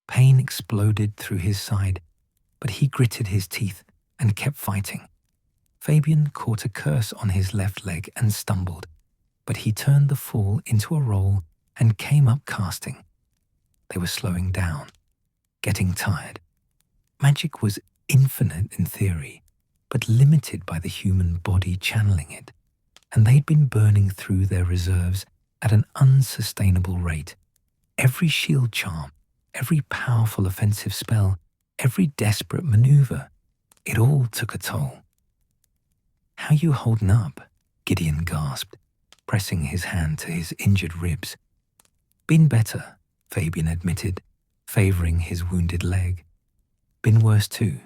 Pain exploded through his side, but he gritted his teeth and kept fighting. Fabian caught a curse on his left leg and stumbled, but he turned the fall into a roll and came up casting. They were slowing down, getting tired. Magic was infinite in theory, but limited by the human body channeling it, and they'd been burning through their reserves at an unsustainable rate. Every shield charm, every powerful offensive spell, every desperate maneuver, it all took a toll. How you holding up? Gideon gasped, pressing his hand to his injured ribs. Been better, Fabian admitted, favoring his wounded leg. Been worse too.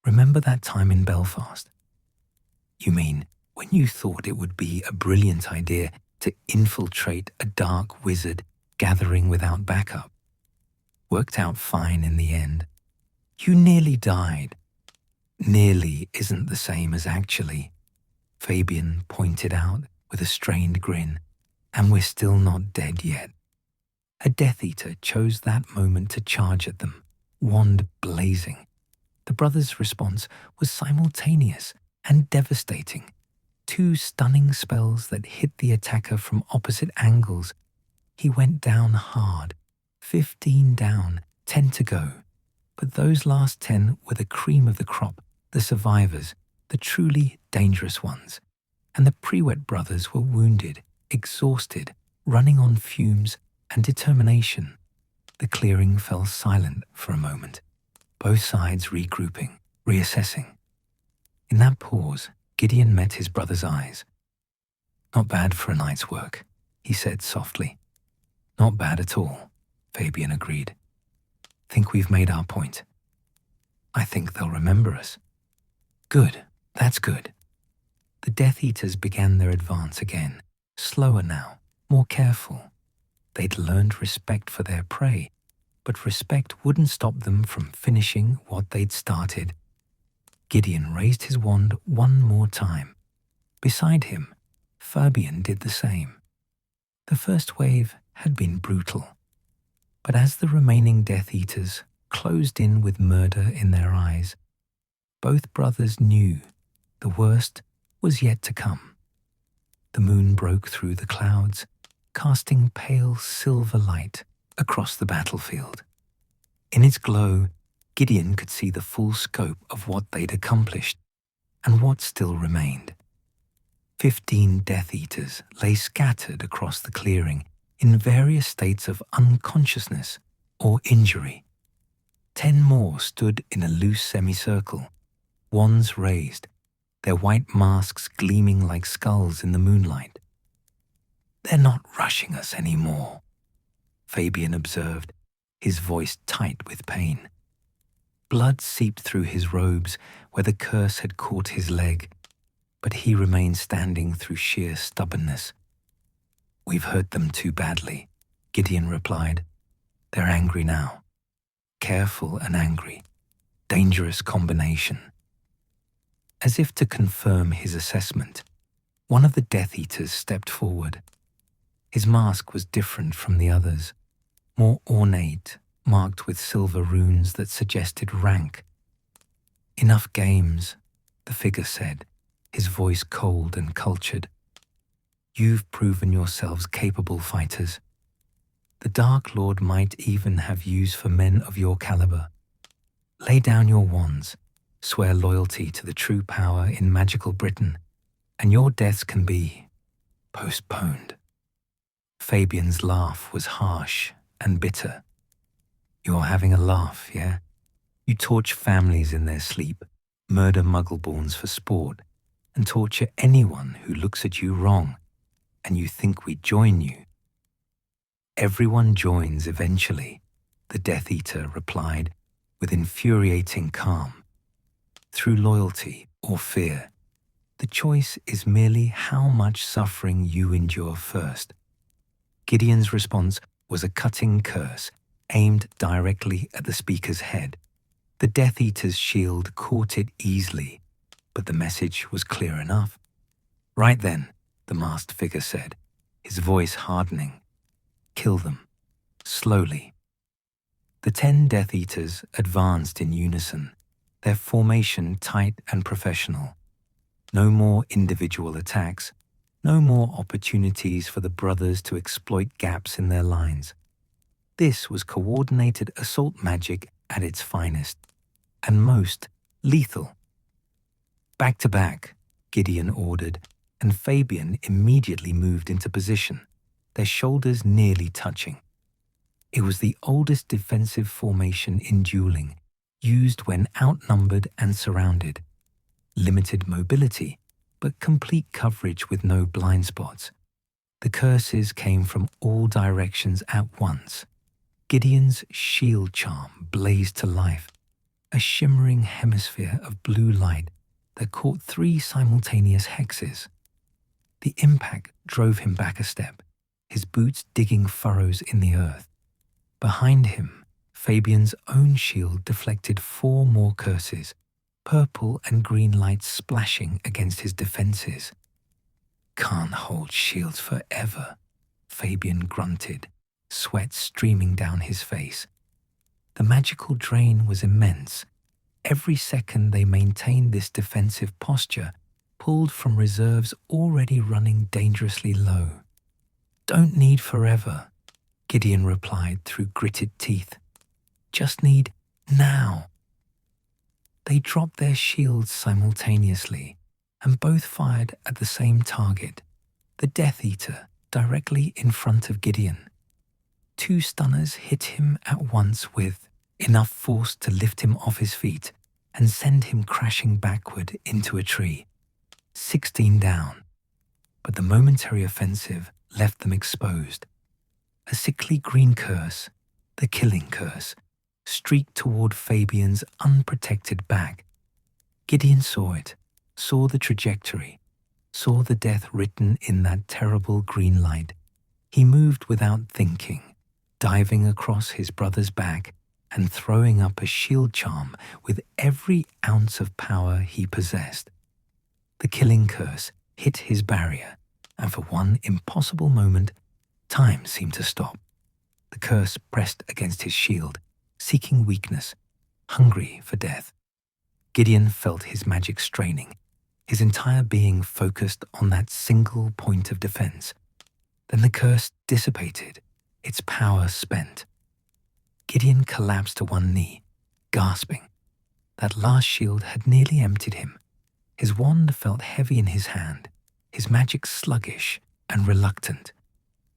Remember that time in Belfast? You mean when you thought it would be a brilliant idea to infiltrate a dark wizard gathering without backup? Worked out fine in the end. You nearly died. Nearly isn't the same as actually, Fabian pointed out with a strained grin, and we're still not dead yet. A Death Eater chose that moment to charge at them, wand blazing. The brothers' response was simultaneous and devastating. 2 stunning spells that hit the attacker from opposite angles. He went down hard. 15 down, 10 to go. But those last 10 were the cream of the crop, the survivors, the truly dangerous ones. And the Prewett brothers were wounded, exhausted, running on fumes and determination. The clearing fell silent for a moment, both sides regrouping, reassessing. In that pause, Gideon met his brother's eyes. "Not bad for a night's work," he said softly. "Not bad at all," Fabian agreed. "Think we've made our point." "I think they'll remember us." "Good, that's good." The Death Eaters began their advance again, slower now, more careful. They'd learned respect for their prey, but respect wouldn't stop them from finishing what they'd started. Gideon raised his wand one more time. Beside him, Fabian did the same. The first wave had been brutal, but as the remaining Death Eaters closed in with murder in their eyes, both brothers knew the worst was yet to come. The moon broke through the clouds, casting pale silver light across the battlefield. In its glow, Gideon could see the full scope of what they'd accomplished and what still remained. 15 Death Eaters lay scattered across the clearing in various states of unconsciousness or injury. 10 more stood in a loose semicircle, wands raised, their white masks gleaming like skulls in the moonlight. "They're not rushing us anymore," Fabian observed, his voice tight with pain. Blood seeped through his robes where the curse had caught his leg, but he remained standing through sheer stubbornness. "We've hurt them too badly," Gideon replied. "They're angry now. Careful and angry. Dangerous combination." As if to confirm his assessment, one of the Death Eaters stepped forward. His mask was different from the others, more ornate, marked with silver runes that suggested rank. "Enough games," the figure said, his voice cold and cultured. "You've proven yourselves capable fighters. The Dark Lord might even have use for men of your caliber. Lay down your wands, swear loyalty to the true power in magical Britain, and your deaths can be postponed." Fabian's laugh was harsh and bitter. "You're having a laugh, yeah? You torch families in their sleep, murder Muggleborns for sport, and torture anyone who looks at you wrong, and you think we'd join you." "Everyone joins eventually," the Death Eater replied with infuriating calm. "Through loyalty or fear. The choice is merely how much suffering you endure first." Gideon's response was a cutting curse aimed directly at the speaker's head. The Death Eater's shield caught it easily, but the message was clear enough. "Right then," the masked figure said, his voice hardening. "Kill them. Slowly." The 10 Death Eaters advanced in unison, their formation tight and professional. No more individual attacks, no more opportunities for the brothers to exploit gaps in their lines. This was coordinated assault magic at its finest, and most lethal. "Back to back," Gideon ordered, and Fabian immediately moved into position, their shoulders nearly touching. It was the oldest defensive formation in dueling, used when outnumbered and surrounded. Limited mobility, but complete coverage with no blind spots. The curses came from all directions at once. Gideon's shield charm blazed to life, a shimmering hemisphere of blue light that caught 3 simultaneous hexes. The impact drove him back a step, his boots digging furrows in the earth. Behind him, Fabian's own shield deflected 4 more curses, purple and green lights splashing against his defenses. "Can't hold shields forever," Fabian grunted, sweat streaming down his face. The magical drain was immense. Every second they maintained this defensive posture pulled from reserves already running dangerously low. "Don't need forever," Gideon replied through gritted teeth. "Just need now." They dropped their shields simultaneously, and both fired at the same target, the Death Eater directly in front of Gideon. 2 stunners hit him at once with enough force to lift him off his feet and send him crashing backward into a tree. 16 down. But the momentary offensive left them exposed. A sickly green curse, the killing curse, streaked toward Fabian's unprotected back. Gideon saw it, saw the trajectory, saw the death written in that terrible green light. He moved without thinking, diving across his brother's back and throwing up a shield charm with every ounce of power he possessed. The killing curse hit his barrier, and for one impossible moment, time seemed to stop. The curse pressed against his shield, seeking weakness, hungry for death. Gideon felt his magic straining, his entire being focused on that single point of defense. Then the curse dissipated, its power spent. Gideon collapsed to one knee, gasping. That last shield had nearly emptied him. His wand felt heavy in his hand, his magic sluggish and reluctant.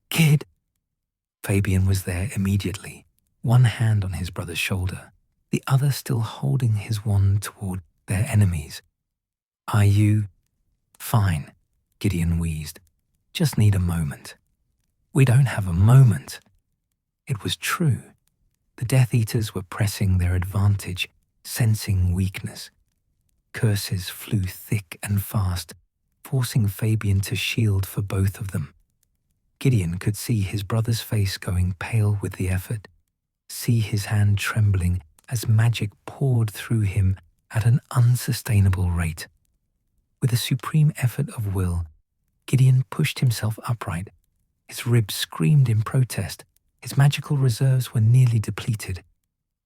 "Kid!" Fabian was there immediately, one hand on his brother's shoulder, the other still holding his wand toward their enemies. "Are you—" "Fine," Gideon wheezed. "Just need a moment." "We don't have a moment." It was true. The Death Eaters were pressing their advantage, sensing weakness. Curses flew thick and fast, forcing Fabian to shield for both of them. Gideon could see his brother's face going pale with the effort, see his hand trembling as magic poured through him at an unsustainable rate. With a supreme effort of will, Gideon pushed himself upright. His ribs screamed in protest. His magical reserves were nearly depleted,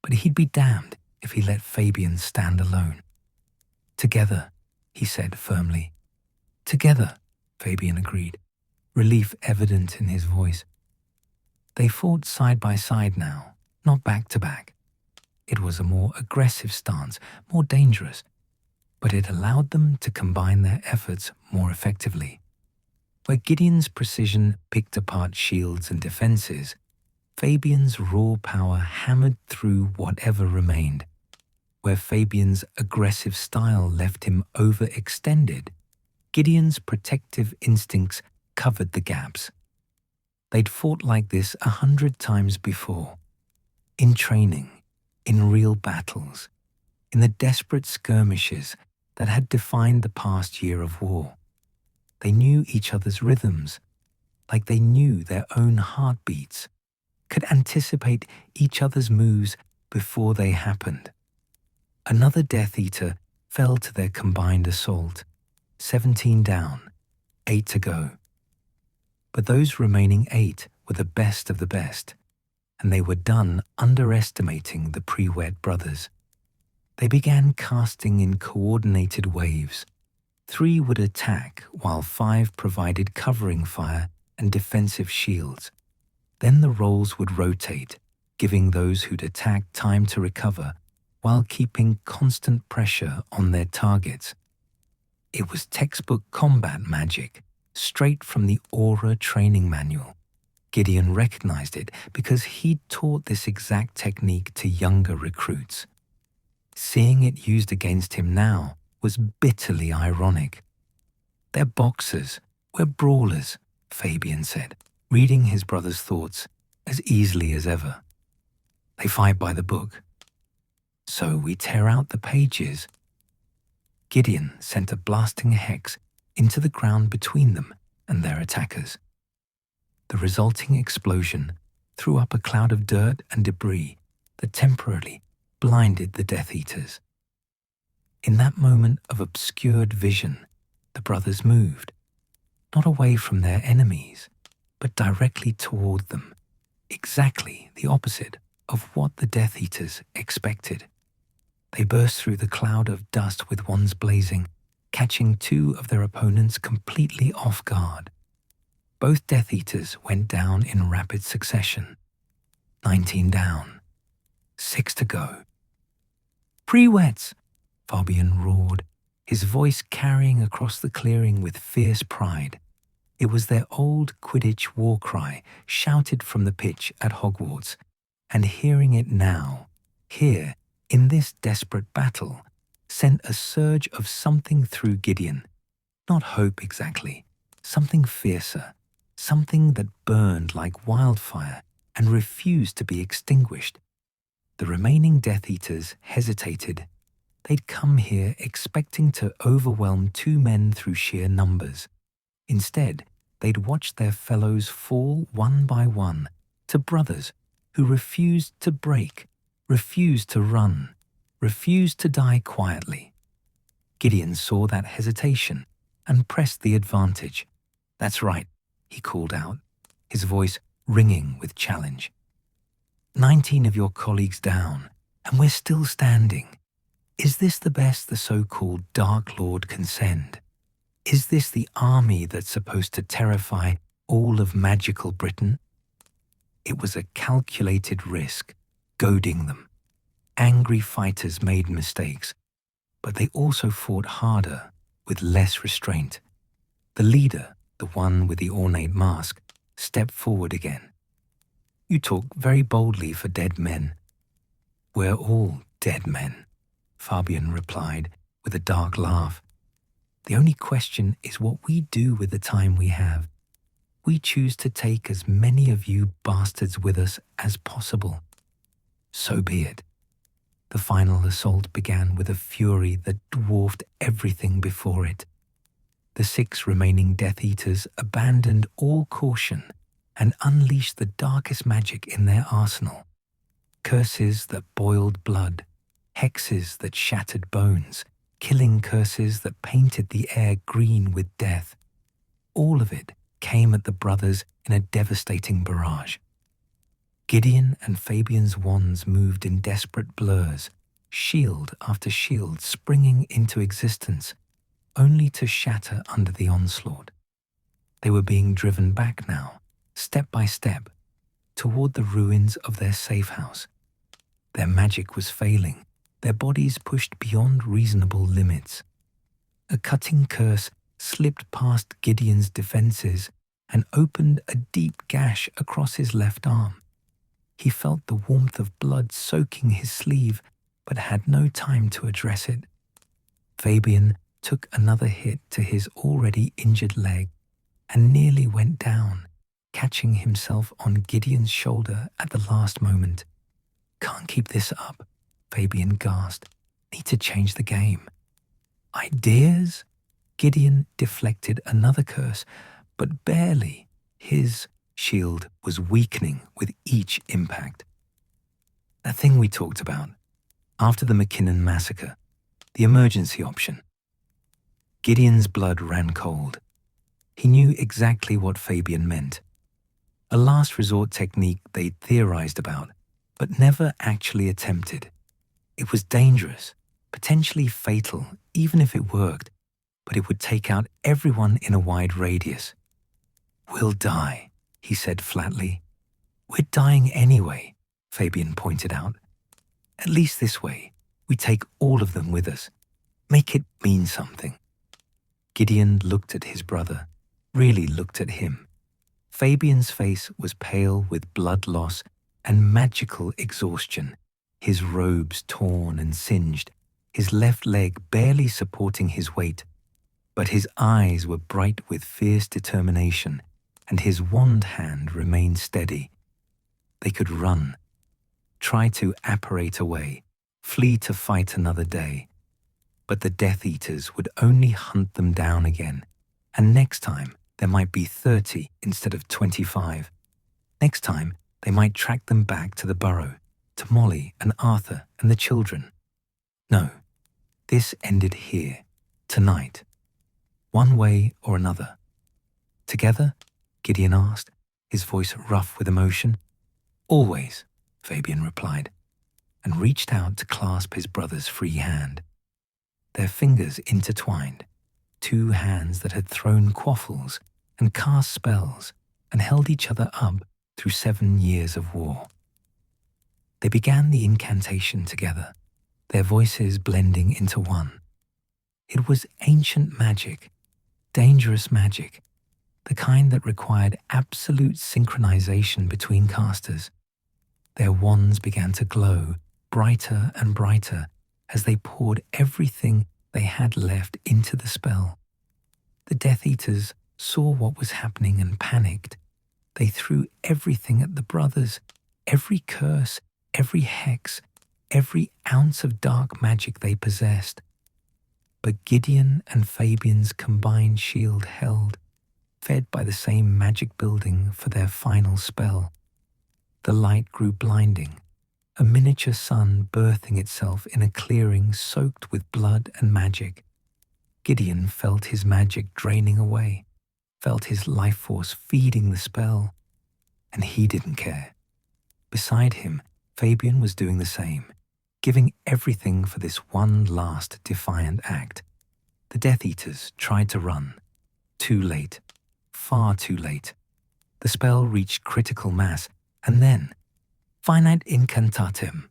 but he'd be damned if he let Fabian stand alone. "Together," he said firmly. "Together," Fabian agreed, relief evident in his voice. They fought side by side now, not back to back. It was a more aggressive stance, more dangerous, but it allowed them to combine their efforts more effectively. Where Gideon's precision picked apart shields and defenses, Fabian's raw power hammered through whatever remained. Where Fabian's aggressive style left him overextended, Gideon's protective instincts covered the gaps. They'd fought like this 100 times before, in training, in real battles, in the desperate skirmishes that had defined the past year of war. They knew each other's rhythms, like they knew their own heartbeats, could anticipate each other's moves before they happened. Another Death Eater fell to their combined assault, 17 down, 8 to go. But those remaining 8 were the best of the best, and they were done underestimating the Prewett brothers. They began casting in coordinated waves. 3 would attack while 5 provided covering fire and defensive shields. Then the roles would rotate, giving those who'd attack time to recover while keeping constant pressure on their targets. It was textbook combat magic, straight from the Aura training manual. Gideon recognized it because he'd taught this exact technique to younger recruits. Seeing it used against him now was bitterly ironic. "They're boxers, we're brawlers," Fabian said, reading his brother's thoughts as easily as ever. "They fight by the book. So we tear out the pages." Gideon sent a blasting hex into the ground between them and their attackers. The resulting explosion threw up a cloud of dirt and debris that temporarily blinded the Death Eaters. In that moment of obscured vision, the brothers moved, not away from their enemies, but directly toward them, exactly the opposite of what the Death Eaters expected. They burst through the cloud of dust with wands blazing, catching two of their opponents completely off guard. Both Death Eaters went down in rapid succession. 19 down. 6 to go. "Prewett!" Fabian roared, his voice carrying across the clearing with fierce pride. It was their old Quidditch war cry, shouted from the pitch at Hogwarts, and hearing it now, here, in this desperate battle, sent a surge of something through Gideon. Not hope exactly, something fiercer, something that burned like wildfire and refused to be extinguished. The remaining Death Eaters hesitated. They'd come here expecting to overwhelm two men through sheer numbers. Instead, they'd watched their fellows fall one by one to brothers who refused to break, refused to run, refused to die quietly. Gideon saw that hesitation and pressed the advantage. "That's right," he called out, his voice ringing with challenge. 19 of your colleagues down, and we're still standing. Is this the best the so-called Dark Lord can send? Is this the army that's supposed to terrify all of magical Britain? It was a calculated risk, goading them. Angry fighters made mistakes, but they also fought harder, with less restraint. The leader, the one with the ornate mask, stepped forward again. "You talk very boldly for dead men." "We're all dead men," Fabian replied with a dark laugh. "The only question is what we do with the time we have. We choose to take as many of you bastards with us as possible. So be it." The final assault began with a fury that dwarfed everything before it. The 6 remaining Death Eaters abandoned all caution and unleashed the darkest magic in their arsenal. Curses that boiled blood, hexes that shattered bones, killing curses that painted the air green with death. All of it came at the brothers in a devastating barrage. Gideon and Fabian's wands moved in desperate blurs, shield after shield springing into existence, only to shatter under the onslaught. They were being driven back now, step by step, toward the ruins of their safe house. Their magic was failing, their bodies pushed beyond reasonable limits. A cutting curse slipped past Gideon's defenses and opened a deep gash across his left arm. He felt the warmth of blood soaking his sleeve, but had no time to address it. Fabian took another hit to his already injured leg and nearly went down, catching himself on Gideon's shoulder at the last moment. "Can't keep this up," Fabian gasped. "Need to change the game." "Ideas?" Gideon deflected another curse, but barely. His shield was weakening with each impact. "That thing we talked about, after the McKinnon massacre, the emergency option." Gideon's blood ran cold. He knew exactly what Fabian meant. A last resort technique they'd theorized about, but never actually attempted. It was dangerous, potentially fatal, even if it worked, but it would take out everyone in a wide radius. "We'll die," he said flatly. "We're dying anyway," Fabian pointed out. "At least this way, we take all of them with us. Make it mean something." Gideon looked at his brother, really looked at him. Fabian's face was pale with blood loss and magical exhaustion, his robes torn and singed, his left leg barely supporting his weight. But his eyes were bright with fierce determination, and his wand hand remained steady. They could run, try to apparate away, flee to fight another day. But the Death Eaters would only hunt them down again, and next time there might be 30 instead of 25. Next time they might track them back to the burrow, to Molly and Arthur and the children. No, this ended here, tonight, one way or another. "Together?" Gideon asked, his voice rough with emotion. "Always," Fabian replied, and reached out to clasp his brother's free hand. Their fingers intertwined, two hands that had thrown quaffles and cast spells and held each other up through 7 years of war. They began the incantation together, their voices blending into one. It was ancient magic, dangerous magic, the kind that required absolute synchronization between casters. Their wands began to glow brighter and brighter as they poured everything they had left into the spell. The Death Eaters saw what was happening and panicked. They threw everything at the brothers, every curse, every hex, every ounce of dark magic they possessed. But Gideon and Fabian's combined shield held, fed by the same magic building for their final spell. The light grew blinding, a miniature sun birthing itself in a clearing soaked with blood and magic. Gideon felt his magic draining away, felt his life force feeding the spell, and he didn't care. Beside him, Fabian was doing the same, giving everything for this one last defiant act. The Death Eaters tried to run. Too late. Far too late. The spell reached critical mass, and then, finite incantatem.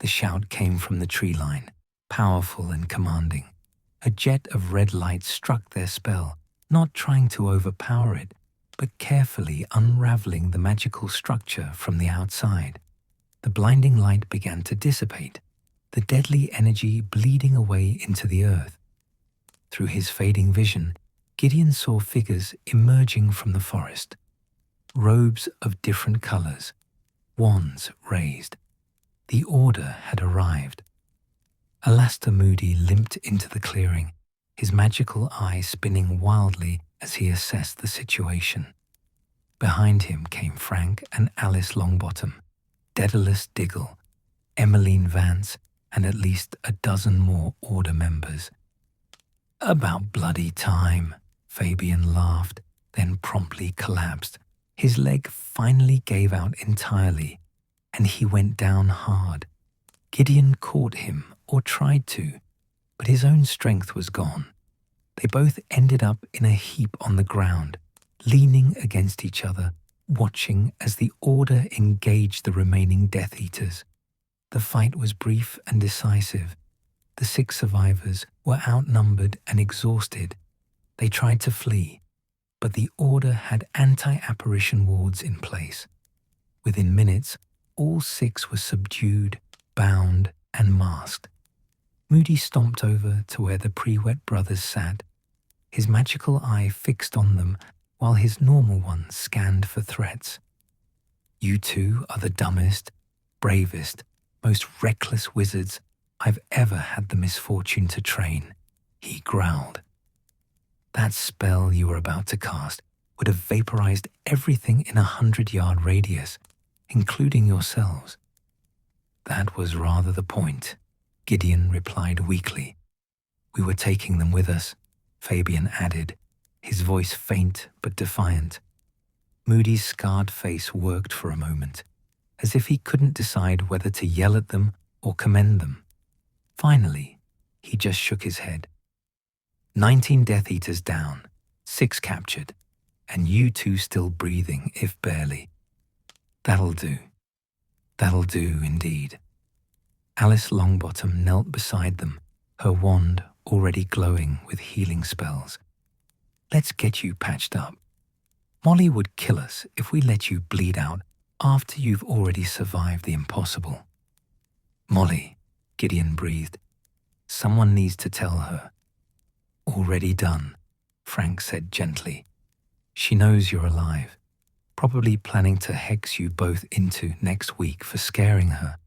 The shout came from the tree line, powerful and commanding. A jet of red light struck their spell, not trying to overpower it, but carefully unraveling the magical structure from the outside. The blinding light began to dissipate, the deadly energy bleeding away into the earth. Through his fading vision, Gideon saw figures emerging from the forest. Robes of different colors, wands raised. The order had arrived. Alastair Moody limped into the clearing, his magical eye spinning wildly as he assessed the situation. Behind him came Frank and Alice Longbottom, Daedalus Diggle, Emmeline Vance, and at least a dozen more Order members. "About bloody time," Fabian laughed, then promptly collapsed. His leg finally gave out entirely, and he went down hard. Gideon caught him, or tried to, but his own strength was gone. They both ended up in a heap on the ground, leaning against each other, watching as the Order engaged the remaining Death Eaters. The fight was brief and decisive. The 6 survivors were outnumbered and exhausted. They tried to flee, but the Order had anti-apparition wards in place. Within minutes, all 6 were subdued, bound, and masked. Moody stomped over to where the Prewett brothers sat, his magical eye fixed on them while his normal one scanned for threats. "You two are the dumbest, bravest, most reckless wizards I've ever had the misfortune to train," he growled. "That spell you were about to cast would have vaporized everything in a 100-yard radius, including yourselves." "That was rather the point," Gideon replied weakly. "We were taking them with us," Fabian added, his voice faint but defiant. Moody's scarred face worked for a moment, as if he couldn't decide whether to yell at them or commend them. Finally, he just shook his head. 19 Death Eaters down, 6 captured, and you 2 still breathing, if barely. That'll do. That'll do, indeed." Alice Longbottom knelt beside them, her wand already glowing with healing spells. "Let's get you patched up. Molly would kill us if we let you bleed out after you've already survived the impossible." "Molly," Gideon breathed. "Someone needs to tell her." "Already done," Frank said gently. "She knows you're alive, probably planning to hex you both into next week for scaring her."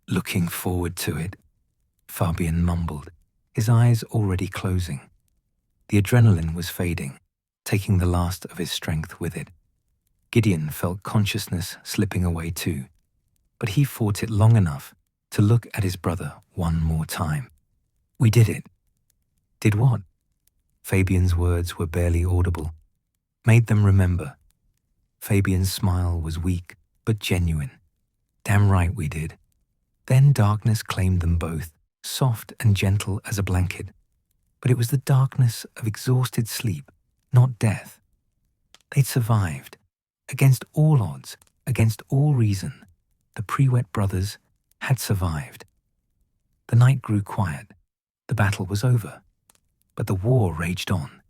"Looking forward to it," Fabian mumbled, his eyes already closing. The adrenaline was fading, taking the last of his strength with it. Gideon felt consciousness slipping away too, but he fought it long enough to look at his brother one more time. "We did it." "Did what?" Fabian's words were barely audible. "Made them remember." Fabian's smile was weak but genuine. "Damn right we did." Then darkness claimed them both, soft and gentle as a blanket. But it was the darkness of exhausted sleep, not death. They'd survived. Against all odds, against all reason, the Prewett brothers had survived. The night grew quiet. The battle was over. But the war raged on.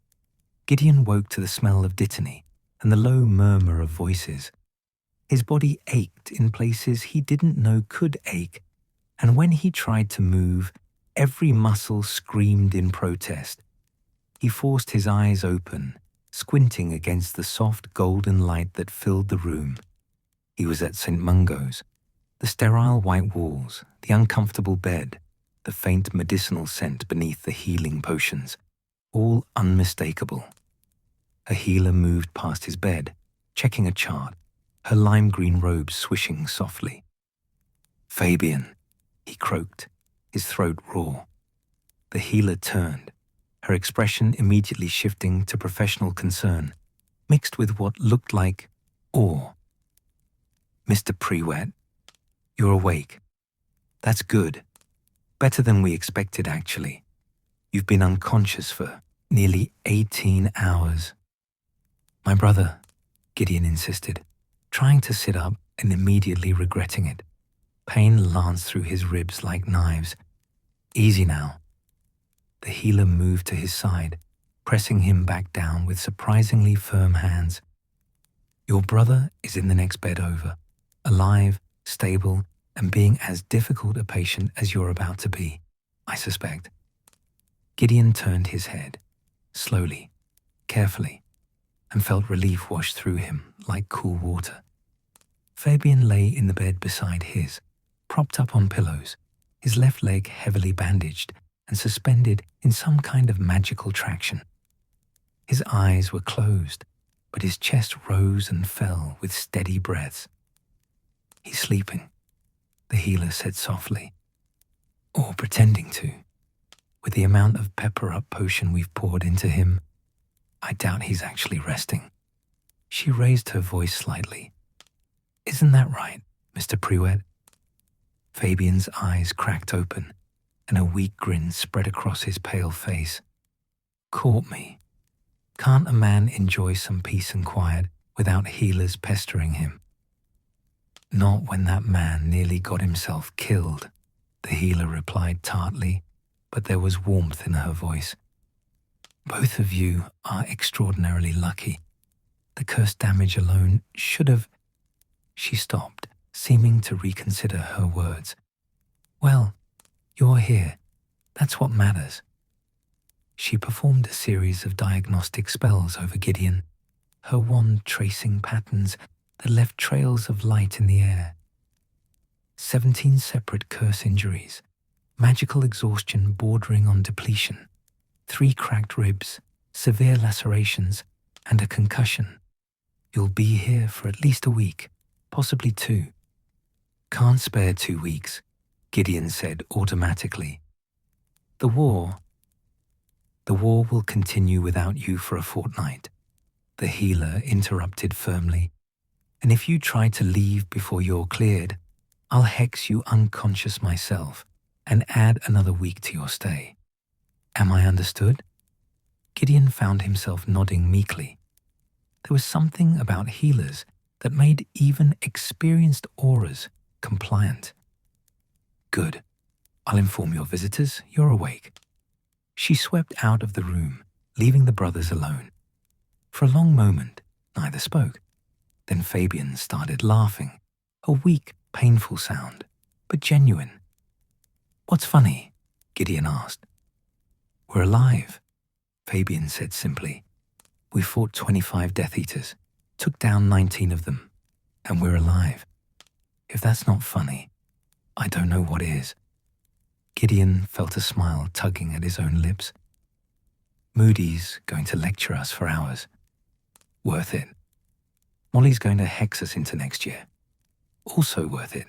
Gideon woke to the smell of dittany and the low murmur of voices. His body ached in places he didn't know could ache, and when he tried to move, every muscle screamed in protest. He forced his eyes open, squinting against the soft golden light that filled the room. He was at St. Mungo's. The sterile white walls, the uncomfortable bed, the faint medicinal scent beneath the healing potions, all unmistakable. A healer moved past his bed, checking a chart, her lime green robes swishing softly. "Fabian," he croaked, his throat raw. The healer turned, her expression immediately shifting to professional concern, mixed with what looked like awe. "Mr. Prewett, you're awake. That's good. Better than we expected, actually. You've been unconscious for nearly 18 hours. "My brother," Gideon insisted, trying to sit up and immediately regretting it. Pain lanced through his ribs like knives. "Easy now." The healer moved to his side, pressing him back down with surprisingly firm hands. "Your brother is in the next bed over, alive, stable, and being as difficult a patient as you're about to be, I suspect." Gideon turned his head, slowly, carefully, and felt relief wash through him like cool water. Fabian lay in the bed beside his, propped up on pillows, his left leg heavily bandaged and suspended in some kind of magical traction. His eyes were closed, but his chest rose and fell with steady breaths. "He's sleeping," the healer said softly. "Or pretending to. With the amount of pepper-up potion we've poured into him, I doubt he's actually resting." She raised her voice slightly. "Isn't that right, Mr. Prewett?" Fabian's eyes cracked open, and a weak grin spread across his pale face. "Caught me. Can't a man enjoy some peace and quiet without healers pestering him?" "Not when that man nearly got himself killed," the healer replied tartly, but there was warmth in her voice. "Both of you are extraordinarily lucky. The curse damage alone should have—" She stopped, seeming to reconsider her words. "Well, you're here. That's what matters." She performed a series of diagnostic spells over Gideon, her wand tracing patterns that left trails of light in the air. 17 separate curse injuries, magical exhaustion bordering on depletion, 3 cracked ribs, severe lacerations, and a concussion. "You'll be here for at least a week, possibly 2. "Can't spare 2 weeks, Gideon said automatically. The war will continue without you for a fortnight," the healer interrupted firmly. "And if you try to leave before you're cleared, I'll hex you unconscious myself and add another week to your stay. Am I understood?" Gideon found himself nodding meekly. There was something about healers that made even experienced auras compliant. "Good. I'll inform your visitors you're awake." She swept out of the room, leaving the brothers alone. For a long moment, neither spoke. Then Fabian started laughing, a weak, painful sound, but genuine. "What's funny?" Gideon asked. "We're alive," Fabian said simply. "We fought 25 Death Eaters, took down 19 of them, and we're alive. If that's not funny, I don't know what is." Gideon felt a smile tugging at his own lips. "Moody's going to lecture us for hours. Worth it. Molly's going to hex us into next year. Also worth it.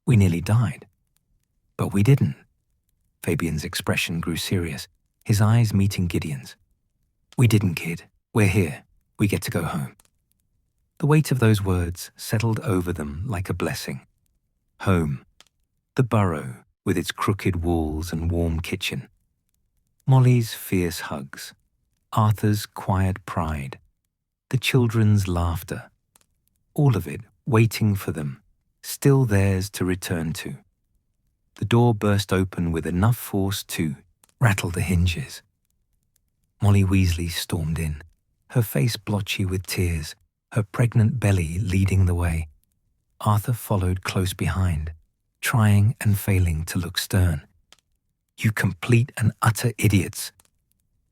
We nearly died. But we didn't." Fabian's expression grew serious, his eyes meeting Gideon's. "We didn't, kid. We're here. We get to go home." The weight of those words settled over them like a blessing. Home. The burrow with its crooked walls and warm kitchen. Molly's fierce hugs, Arthur's quiet pride, the children's laughter, all of it waiting for them, still theirs to return to. The door burst open with enough force to rattle the hinges. Molly Weasley stormed in, her face blotchy with tears, her pregnant belly leading the way. Arthur followed close behind, trying and failing to look stern. "You complete and utter idiots!"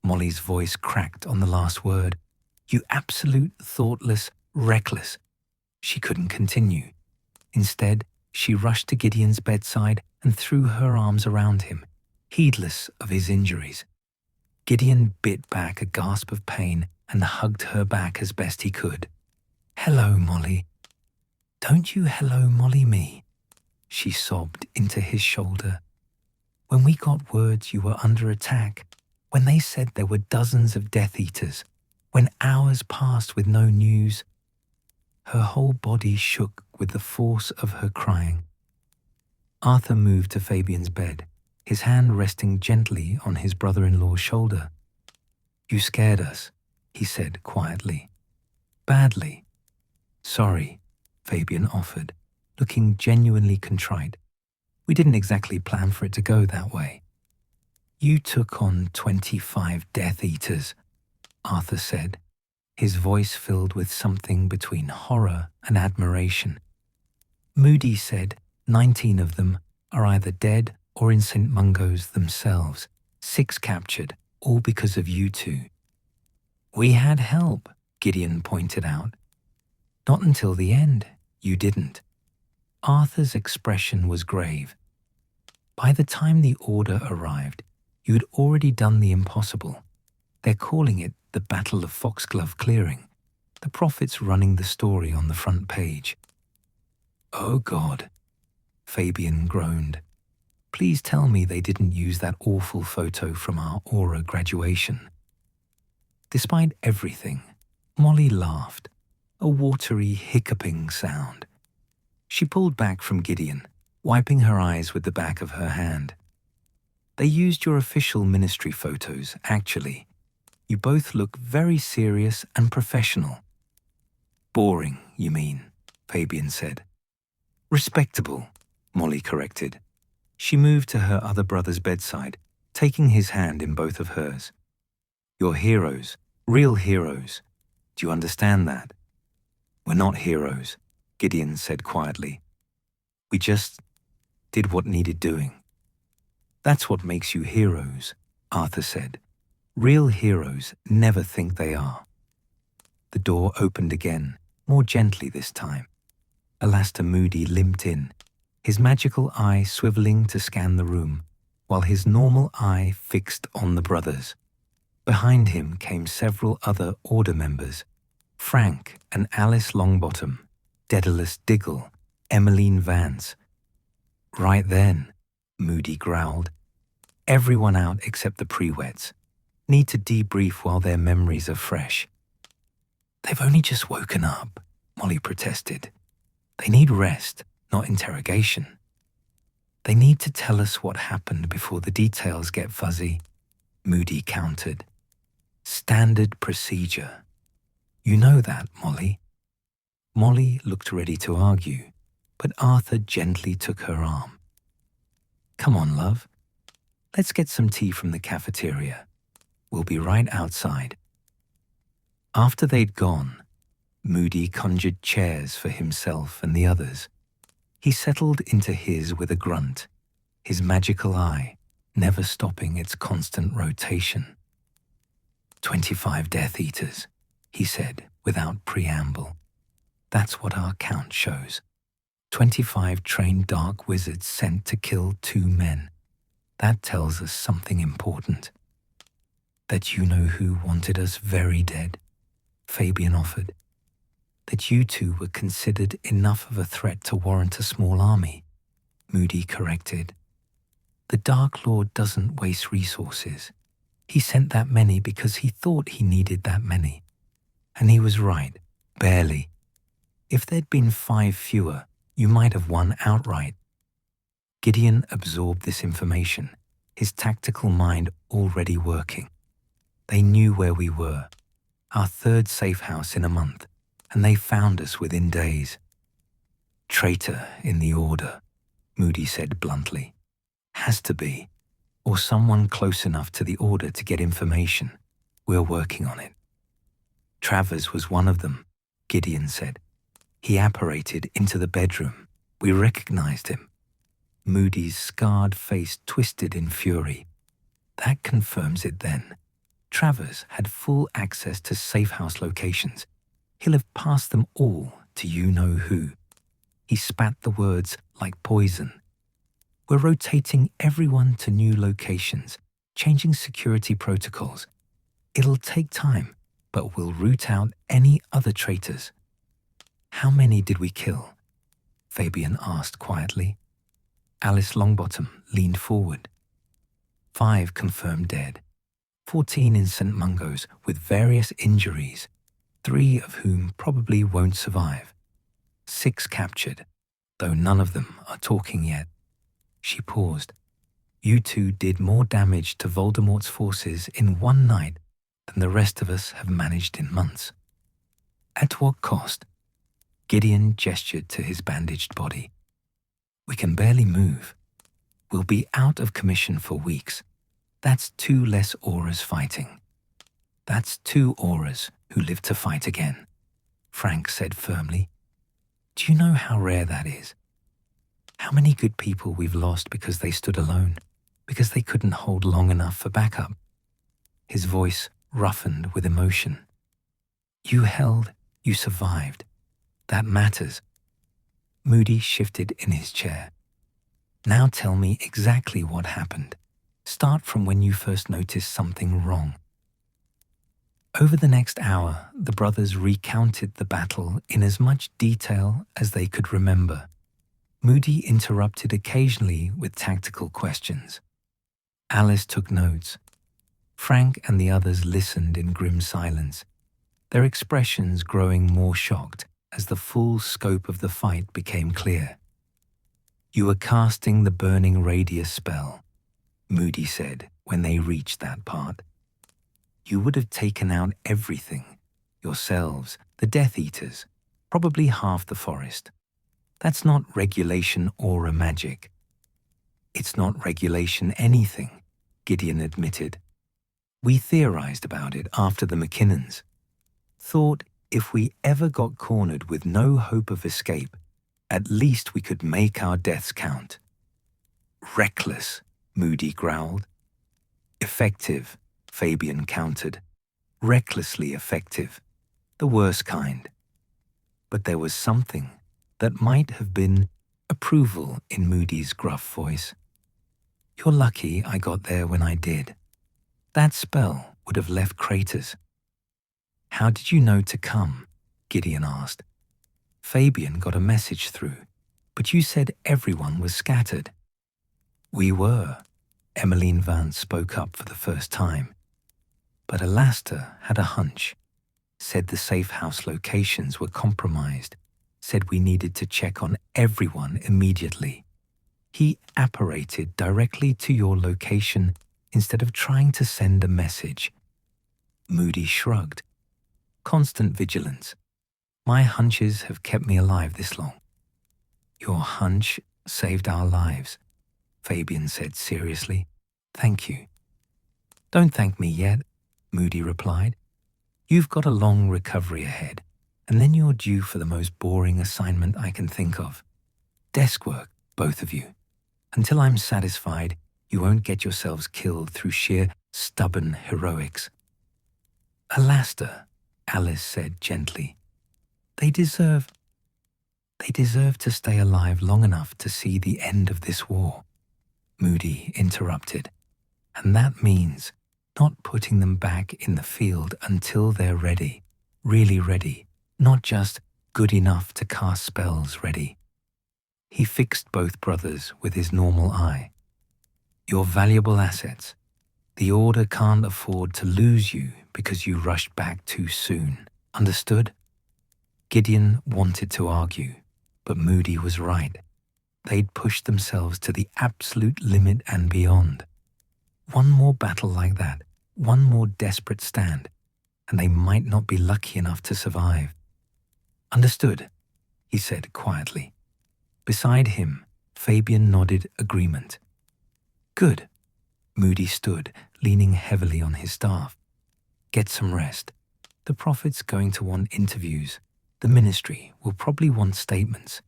Molly's voice cracked on the last word. "You absolute, thoughtless, reckless." She couldn't continue. Instead, she rushed to Gideon's bedside and threw her arms around him, heedless of his injuries. Gideon bit back a gasp of pain and hugged her back as best he could. "Hello, Molly." "Don't you hello, Molly me," she sobbed into his shoulder. "When we got words you were under attack, when they said there were dozens of Death Eaters, when hours passed with no news." Her whole body shook with the force of her crying. Arthur moved to Fabian's bed, his hand resting gently on his brother-in-law's shoulder. "You scared us," he said quietly. "Badly." "Sorry," Fabian offered, looking genuinely contrite. "We didn't exactly plan for it to go that way." "You took on 25 Death Eaters," Arthur said, his voice filled with something between horror and admiration. "Moody said 19 of them are either dead or in St. Mungo's themselves, 6 captured, all because of you two." "We had help," Gideon pointed out. "Not until the end, you didn't." Arthur's expression was grave. "By the time the order arrived, you'd already done the impossible. They're calling it the Battle of Foxglove Clearing. The prophet's running the story on the front page." "Oh God," Fabian groaned. "Please tell me they didn't use that awful photo from our Aura graduation." Despite everything, Molly laughed, a watery, hiccuping sound. She pulled back from Gideon, wiping her eyes with the back of her hand. "They used your official ministry photos, actually. You both look very serious and professional." "Boring, you mean," Fabian said. "Respectable," Molly corrected. She moved to her other brother's bedside, taking his hand in both of hers. "You're heroes, real heroes. Do you understand that?" "We're not heroes," Gideon said quietly. "We just did what needed doing." "That's what makes you heroes," Arthur said. "Real heroes never think they are." The door opened again, more gently this time. Alastair Moody limped in, his magical eye swiveling to scan the room, while his normal eye fixed on the brothers. Behind him came several other Order members: Frank and Alice Longbottom, Daedalus Diggle, Emmeline Vance. "Right then," Moody growled. "Everyone out except the Prewetts. Need to debrief while their memories are fresh." "They've only just woken up," Molly protested. "They need rest, not interrogation." "They need to tell us what happened before the details get fuzzy," Moody countered. "Standard procedure. You know that, Molly." Molly looked ready to argue, but Arthur gently took her arm. "Come on, love. Let's get some tea from the cafeteria. We'll be right outside." After they'd gone, Moody conjured chairs for himself and the others. He settled into his with a grunt, his magical eye never stopping its constant rotation. 25 Death Eaters, he said without preamble. "That's what our count shows. 25 trained dark wizards sent to kill 2 men. That tells us something important." "That you know who wanted us very dead," Fabian offered. "That you two were considered enough of a threat to warrant a small army," Moody corrected. "The Dark Lord doesn't waste resources. He sent that many because he thought he needed that many. And he was right, barely. If there'd been 5 fewer, you might have won outright." Gideon absorbed this information, his tactical mind already working. They knew where we were, our third safe house in a month, and they found us within days. Traitor in the order, Moody said bluntly. Has to be, or someone close enough to the order to get information. We're working on it. Travers was one of them, Gideon said. He apparated into the bedroom. We recognized him. Moody's scarred face twisted in fury. That confirms it then. Travers had full access to safe house locations. He'll have passed them all to you-know-who. He spat the words like poison. We're rotating everyone to new locations, changing security protocols. It'll take time, but we'll root out any other traitors. How many did we kill? Fabian asked quietly. Alice Longbottom leaned forward. 5 confirmed dead, 14 in St. Mungo's with various injuries, 3 of whom probably won't survive. 6 captured, though none of them are talking yet. She paused. You two did more damage to Voldemort's forces in one night than the rest of us have managed in months. At what cost? Gideon gestured to his bandaged body. We can barely move. We'll be out of commission for weeks. That's 2 less Auras fighting. That's 2 Auras who live to fight again, Frank said firmly. Do you know how rare that is? How many good people we've lost because they stood alone, because they couldn't hold long enough for backup? His voice roughened with emotion. You held, you survived. That matters. Moody shifted in his chair. Now tell me exactly what happened. Start from when you first noticed something wrong. Over the next hour, the brothers recounted the battle in as much detail as they could remember. Moody interrupted occasionally with tactical questions. Alice took notes. Frank and the others listened in grim silence, their expressions growing more shocked as the full scope of the fight became clear. You were casting the burning radius spell, Moody said when they reached that part. You would have taken out everything, yourselves, the Death Eaters, probably half the forest. That's not regulation aura magic. It's not regulation anything, Gideon admitted. We theorized about it after the McKinnons. Thought if we ever got cornered with no hope of escape, at least we could make our deaths count. Reckless, Moody growled. Effective, Fabian countered. Recklessly effective, the worst kind. But there was something that might have been approval in Moody's gruff voice. You're lucky I got there when I did. That spell would have left craters. How did you know to come? Gideon asked. Fabian got a message through, but you said everyone was scattered. We were, Emmeline Vance spoke up for the first time. But Alastair had a hunch, said the safe house locations were compromised, said we needed to check on everyone immediately. He apparated directly to your location instead of trying to send a message. Moody shrugged. Constant vigilance. My hunches have kept me alive this long. Your hunch saved our lives, Fabian said seriously. Thank you. Don't thank me yet, Moody replied. You've got a long recovery ahead, and then you're due for the most boring assignment I can think of. Desk work, both of you. Until I'm satisfied, you won't get yourselves killed through sheer stubborn heroics. Alastair, Alice said gently. They deserve to stay alive long enough to see the end of this war, Moody interrupted. And that means not putting them back in the field until they're ready, really ready, not just good enough to cast spells ready. He fixed both brothers with his normal eye. You're valuable assets. The Order can't afford to lose you because you rushed back too soon. Understood? Gideon wanted to argue, but Moody was right. They'd pushed themselves to the absolute limit and beyond. One more battle like that, one more desperate stand, and they might not be lucky enough to survive. Understood, he said quietly. Beside him, Fabian nodded agreement. Good. Moody stood, leaning heavily on his staff. Get some rest. The prophet's going to want interviews. The ministry will probably want statements.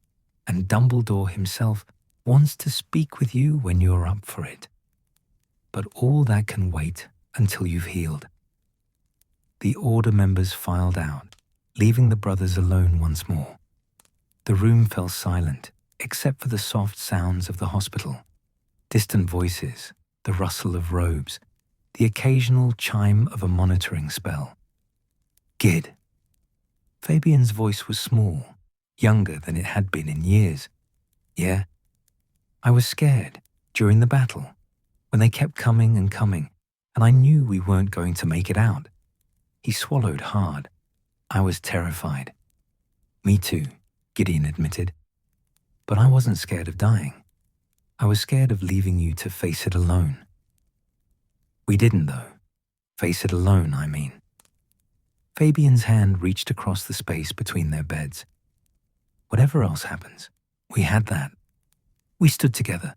And Dumbledore himself wants to speak with you when you're up for it. But all that can wait until you've healed. The Order members filed out, leaving the brothers alone once more. The room fell silent, except for the soft sounds of the hospital, distant voices, the rustle of robes, the occasional chime of a monitoring spell. Gid. Fabian's voice was small, younger than it had been in years. Yeah. I was scared during the battle, when they kept coming and coming, and I knew we weren't going to make it out. He swallowed hard. I was terrified. Me too, Gideon admitted. But I wasn't scared of dying. I was scared of leaving you to face it alone. We didn't, though. Face it alone, I mean. Fabian's hand reached across the space between their beds. Whatever else happens, we had that. We stood together.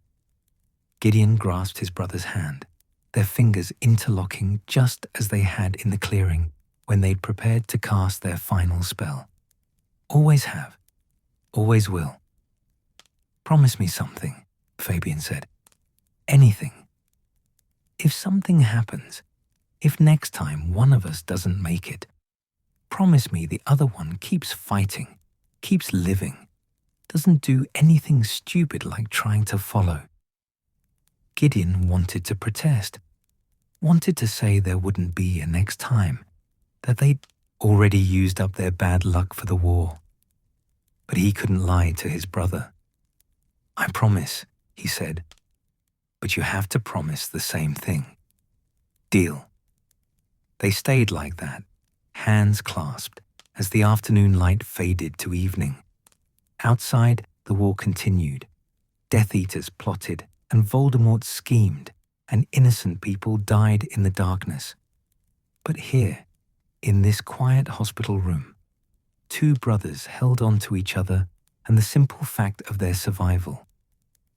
Gideon grasped his brother's hand, their fingers interlocking just as they had in the clearing when they'd prepared to cast their final spell. Always have. Always will. Promise me something, Fabian said. Anything. If something happens, if next time one of us doesn't make it, promise me the other one keeps fighting, keeps living, doesn't do anything stupid like trying to follow. Gideon wanted to protest, wanted to say there wouldn't be a next time, that they'd already used up their bad luck for the war. But he couldn't lie to his brother. I promise, he said, but you have to promise the same thing. Deal. They stayed like that, hands clasped, as the afternoon light faded to evening. Outside, the war continued. Death Eaters plotted, and Voldemort schemed, and innocent people died in the darkness. But here, in this quiet hospital room, two brothers held on to each other and the simple fact of their survival.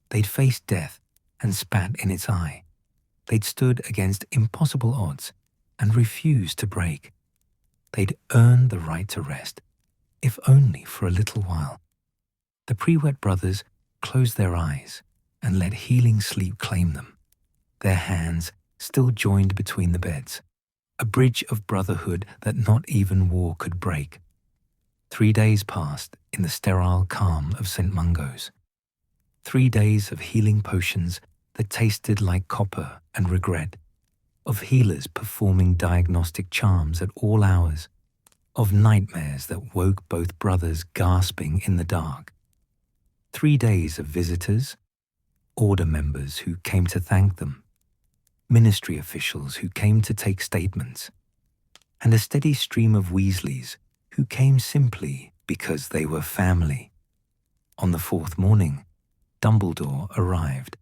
They'd faced death and spat in its eye. They'd stood against impossible odds and refused to break. They'd earned the right to rest, if only for a little while. The Prewett brothers closed their eyes and let healing sleep claim them, their hands still joined between the beds, a bridge of brotherhood that not even war could break. 3 days passed in the sterile calm of St. Mungo's. 3 days of healing potions that tasted like copper and regret, of healers performing diagnostic charms at all hours, of nightmares that woke both brothers gasping in the dark. 3 days of visitors, Order members who came to thank them, ministry officials who came to take statements, and a steady stream of Weasleys who came simply because they were family. On the 4th morning, Dumbledore arrived.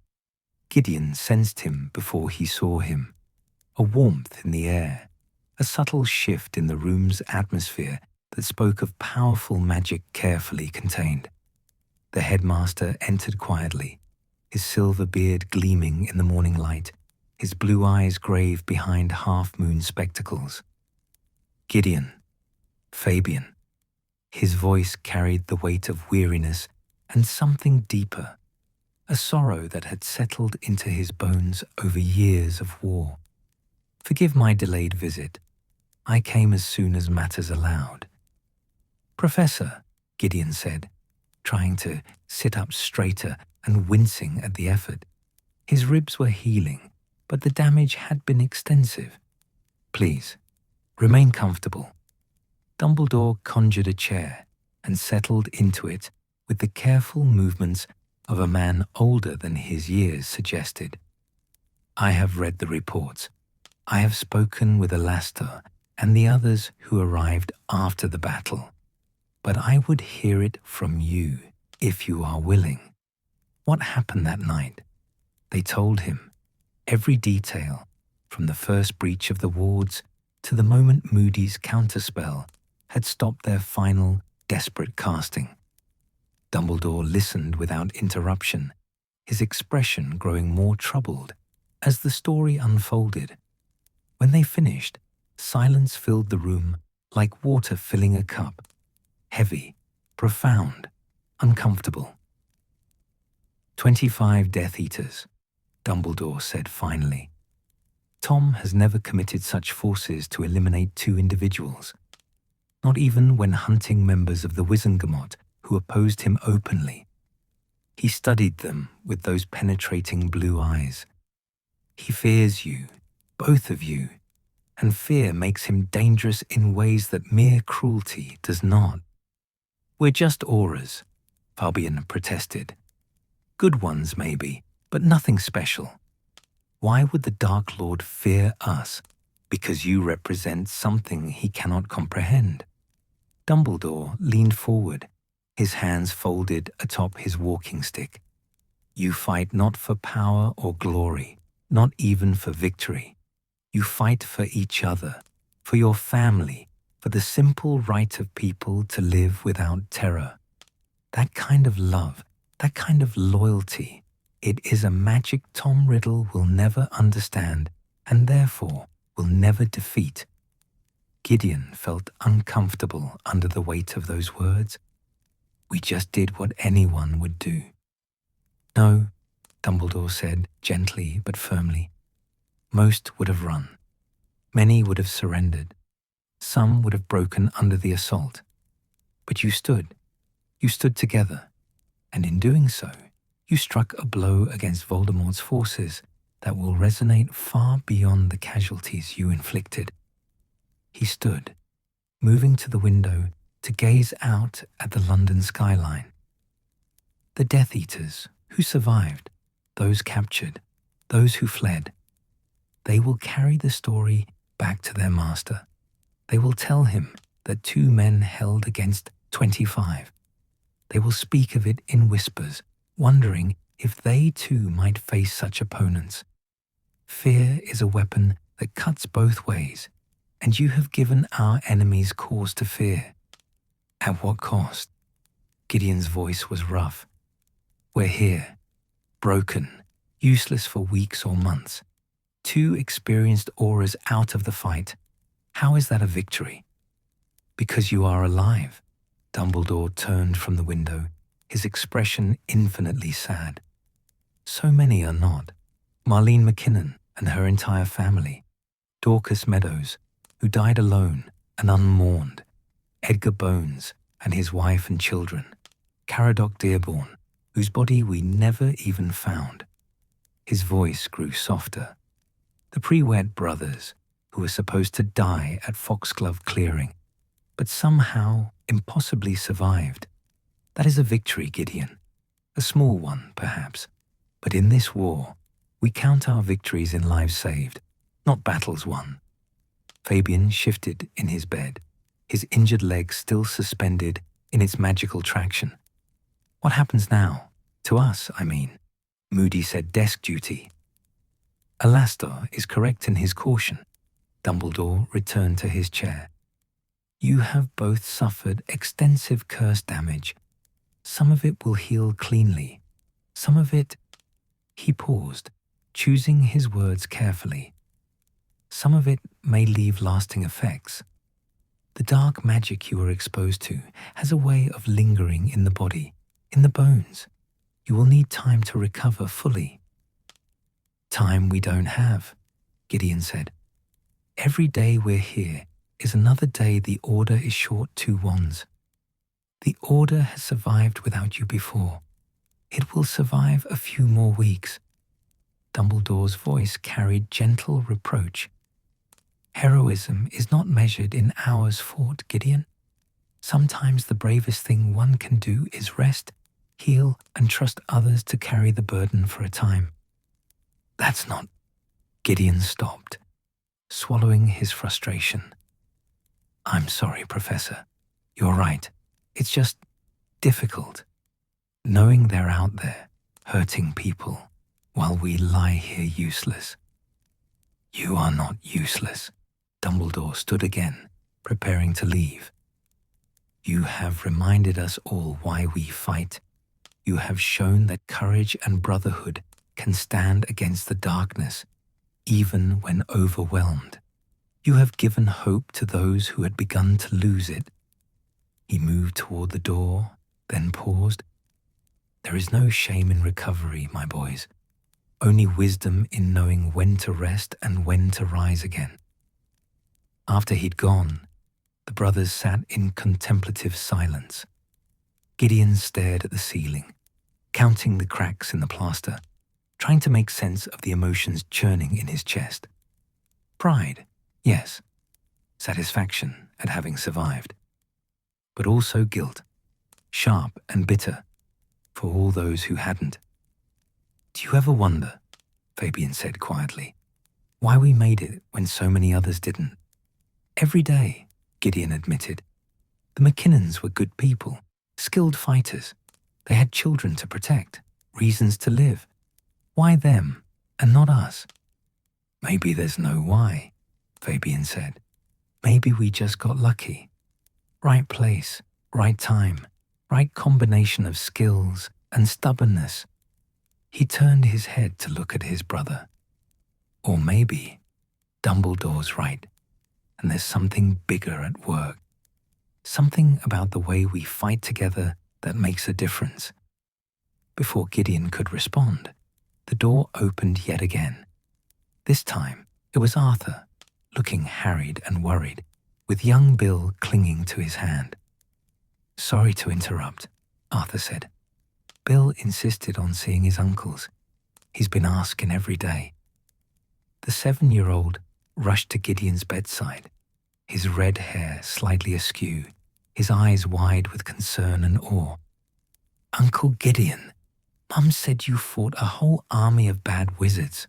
Gideon sensed him before he saw him, a warmth in the air, a subtle shift in the room's atmosphere that spoke of powerful magic carefully contained. The headmaster entered quietly, his silver beard gleaming in the morning light, his blue eyes grave behind half-moon spectacles. Gideon, Fabian. His voice carried the weight of weariness and something deeper, a sorrow that had settled into his bones over years of war. Forgive my delayed visit. I came as soon as matters allowed. Professor, Gideon said, trying to sit up straighter and wincing at the effort. His ribs were healing, but the damage had been extensive. Please, remain comfortable. Dumbledore conjured a chair and settled into it with the careful movements of a man older than his years suggested. I have read the reports. I have spoken with Alastor and the others who arrived after the battle. But I would hear it from you, if you are willing. What happened that night? They told him. every detail, from the first breach of the wards to the moment Moody's counterspell had stopped their final, desperate casting. Dumbledore listened without interruption, his expression growing more troubled as the story unfolded. When they finished, silence filled the room like water filling a cup, heavy, profound, uncomfortable. 25 Death Eaters, Dumbledore said finally. Tom has never committed such forces to eliminate 2 individuals, not even when hunting members of the Wizengamot who opposed him openly. He studied them with those penetrating blue eyes. He fears you, both of you, and fear makes him dangerous in ways that mere cruelty does not. We're just auras, Fabian protested. Good ones, maybe, but nothing special. Why would the Dark Lord fear us? Because you represent something he cannot comprehend. Dumbledore leaned forward, his hands folded atop his walking stick. You fight not for power or glory, not even for victory. You fight for each other, for your family, for the simple right of people to live without terror. That kind of love, that kind of loyalty, it is a magic Tom Riddle will never understand and therefore will never defeat. Gideon felt uncomfortable under the weight of those words. We just did what anyone would do. No, Dumbledore said, gently but firmly. Most would have run. Many would have surrendered. Some would have broken under the assault. But you stood. You stood together. And in doing so, you struck a blow against Voldemort's forces that will resonate far beyond the casualties you inflicted. He stood, moving to the window to gaze out at the London skyline. The Death Eaters, who survived, those captured, those who fled, they will carry the story back to their master. They will tell him that 2 men held against 25. They will speak of it in whispers, wondering if they too might face such opponents. Fear is a weapon that cuts both ways, and you have given our enemies cause to fear. At what cost? Gideon's voice was rough. We're here, broken, useless for weeks or months. 2 experienced auras out of the fight. How is that a victory? Because you are alive. Dumbledore turned from the window, his expression infinitely sad. So many are not. Marlene McKinnon and her entire family. Dorcas Meadows, who died alone and unmourned. Edgar Bones and his wife and children. Caradoc Dearborn, whose body we never even found. His voice grew softer. The Prewett brothers, who were supposed to die at Foxglove Clearing, but somehow impossibly survived. That is a victory, Gideon. A small one, perhaps. But in this war, we count our victories in lives saved, not battles won. Fabian shifted in his bed, his injured leg still suspended in its magical traction. What happens now? To us, I mean. Moody said desk duty. Alastor is correct in his caution. Dumbledore returned to his chair. You have both suffered extensive curse damage. Some of it will heal cleanly. Some of it... He paused, choosing his words carefully. Some of it may leave lasting effects. The dark magic you were exposed to has a way of lingering in the body, in the bones. You will need time to recover fully. Time we don't have, Gideon said. Every day we're here is another day the Order is short 2 wands. The Order has survived without you before. It will survive a few more weeks. Dumbledore's voice carried gentle reproach. Heroism is not measured in hours fought, Gideon. Sometimes the bravest thing one can do is rest, heal, and trust others to carry the burden for a time. That's not... Gideon stopped, swallowing his frustration. I'm sorry, Professor. You're right. It's just difficult. Knowing they're out there, hurting people, while we lie here useless. You are not useless. Dumbledore stood again, preparing to leave. You have reminded us all why we fight. You have shown that courage and brotherhood can stand against the darkness, even when overwhelmed. You have given hope to those who had begun to lose it. He moved toward the door, then paused. There is no shame in recovery, my boys. Only wisdom in knowing when to rest and when to rise again. After he'd gone, the brothers sat in contemplative silence. Gideon stared at the ceiling, counting the cracks in the plaster, trying to make sense of the emotions churning in his chest. Pride, yes. Satisfaction at having survived. But also guilt, sharp and bitter, for all those who hadn't. Do you ever wonder, Fabian said quietly, why we made it when so many others didn't? Every day, Gideon admitted. The McKinnons were good people, skilled fighters. They had children to protect, reasons to live. Why them and not us? Maybe there's no why, Fabian said. Maybe we just got lucky. Right place, right time, right combination of skills and stubbornness. He turned his head to look at his brother. Or maybe Dumbledore's right, and there's something bigger at work. Something about the way we fight together that makes a difference. Before Gideon could respond, the door opened yet again. This time, it was Arthur, looking harried and worried, with young Bill clinging to his hand. Sorry to interrupt, Arthur said. Bill insisted on seeing his uncles. He's been asking every day. The 7-year-old rushed to Gideon's bedside, his red hair slightly askew, his eyes wide with concern and awe. Uncle Gideon, Mum said you fought a whole army of bad wizards.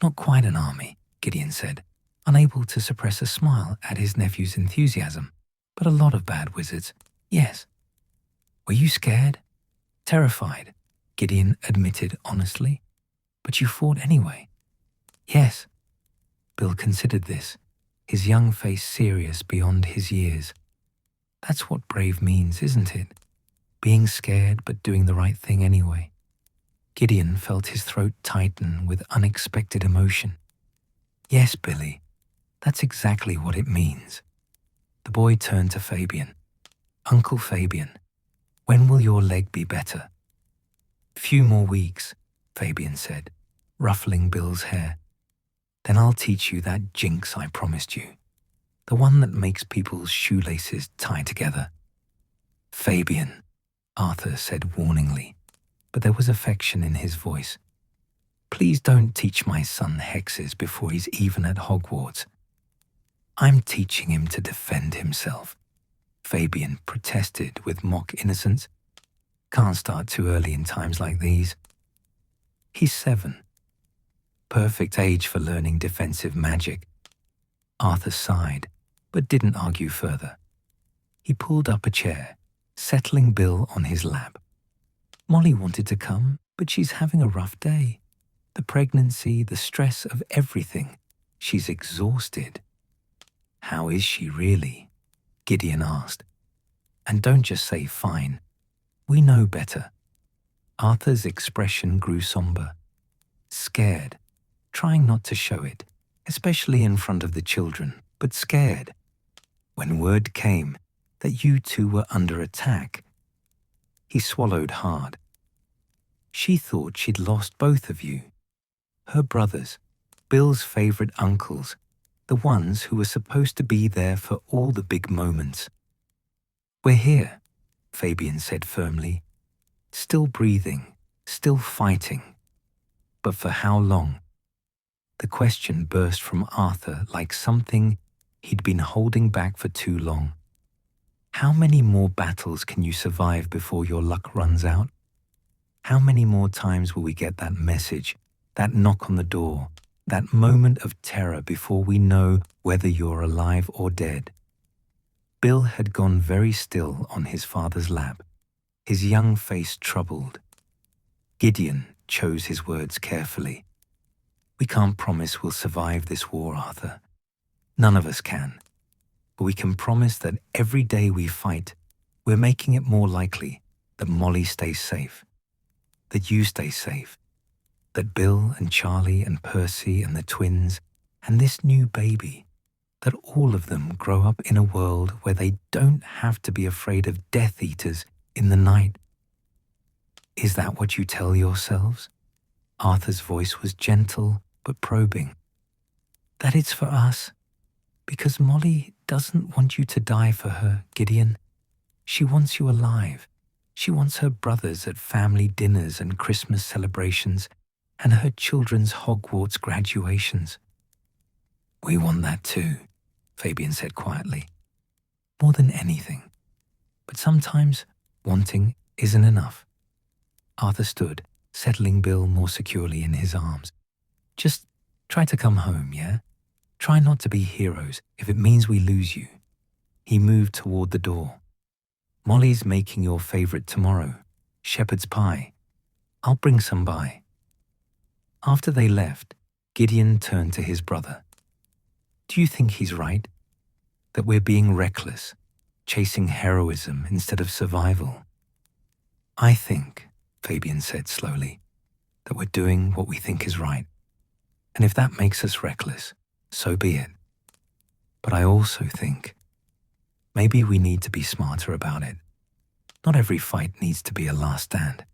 Not quite an army, Gideon said, unable to suppress a smile at his nephew's enthusiasm, but a lot of bad wizards, yes. Were you scared? Terrified, Gideon admitted honestly. But you fought anyway. Yes. Bill considered this, his young face serious beyond his years. That's what brave means, isn't it? Being scared but doing the right thing anyway. Gideon felt his throat tighten with unexpected emotion. Yes, Billy, that's exactly what it means. The boy turned to Fabian. Uncle Fabian, when will your leg be better? Few more weeks, Fabian said, ruffling Bill's hair. Then I'll teach you that jinx I promised you, the one that makes people's shoelaces tie together. Fabian, Arthur said warningly, but there was affection in his voice. Please don't teach my son hexes before he's even at Hogwarts. I'm teaching him to defend himself, Fabian protested with mock innocence. Can't start too early in times like these. He's 7. Perfect age for learning defensive magic. Arthur sighed, but didn't argue further. He pulled up a chair, settling Bill on his lap. Molly wanted to come, but she's having a rough day. The pregnancy, the stress of everything. She's exhausted. How is she really? Gideon asked. And don't just say fine. We know better. Arthur's expression grew somber. Scared, trying not to show it, especially in front of the children, but scared. When word came that you two were under attack, he swallowed hard. She thought she'd lost both of you. Her brothers, Bill's favorite uncles, the ones who were supposed to be there for all the big moments. We're here, Fabian said firmly, still breathing, still fighting. But for how long? The question burst from Arthur like something he'd been holding back for too long. How many more battles can you survive before your luck runs out? How many more times will we get that message, that knock on the door, that moment of terror before we know whether you're alive or dead? Bill had gone very still on his father's lap, his young face troubled. Gideon chose his words carefully. We can't promise we'll survive this war, Arthur. None of us can. But we can promise that every day we fight, we're making it more likely that Molly stays safe, that you stay safe, that Bill and Charlie and Percy and the twins and this new baby, that all of them grow up in a world where they don't have to be afraid of Death Eaters in the night. Is that what you tell yourselves? Arthur's voice was gentle but probing. That it's for us? Because Molly doesn't want you to die for her, Gideon. She wants you alive. She wants her brothers at family dinners and Christmas celebrations and her children's Hogwarts graduations. We want that too, Fabian said quietly. More than anything. But sometimes wanting isn't enough. Arthur stood, settling Bill more securely in his arms. Just try to come home, yeah? Try not to be heroes if it means we lose you. He moved toward the door. Molly's making your favorite tomorrow, shepherd's pie. I'll bring some by. After they left, Gideon turned to his brother. Do you think he's right? That we're being reckless, chasing heroism instead of survival? I think, Fabian said slowly, that we're doing what we think is right. And if that makes us reckless, so be it. But I also think maybe we need to be smarter about it. Not every fight needs to be a last stand.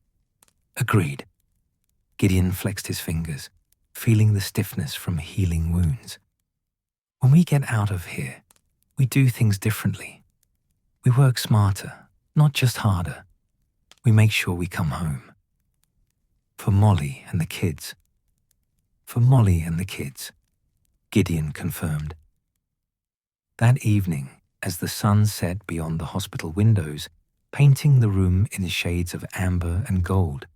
Agreed. Gideon flexed his fingers, feeling the stiffness from healing wounds. When we get out of here, we do things differently. We work smarter, not just harder. We make sure we come home. For Molly and the kids. For Molly and the kids, Gideon confirmed. That evening, as the sun set beyond the hospital windows, painting the room in shades of amber and gold,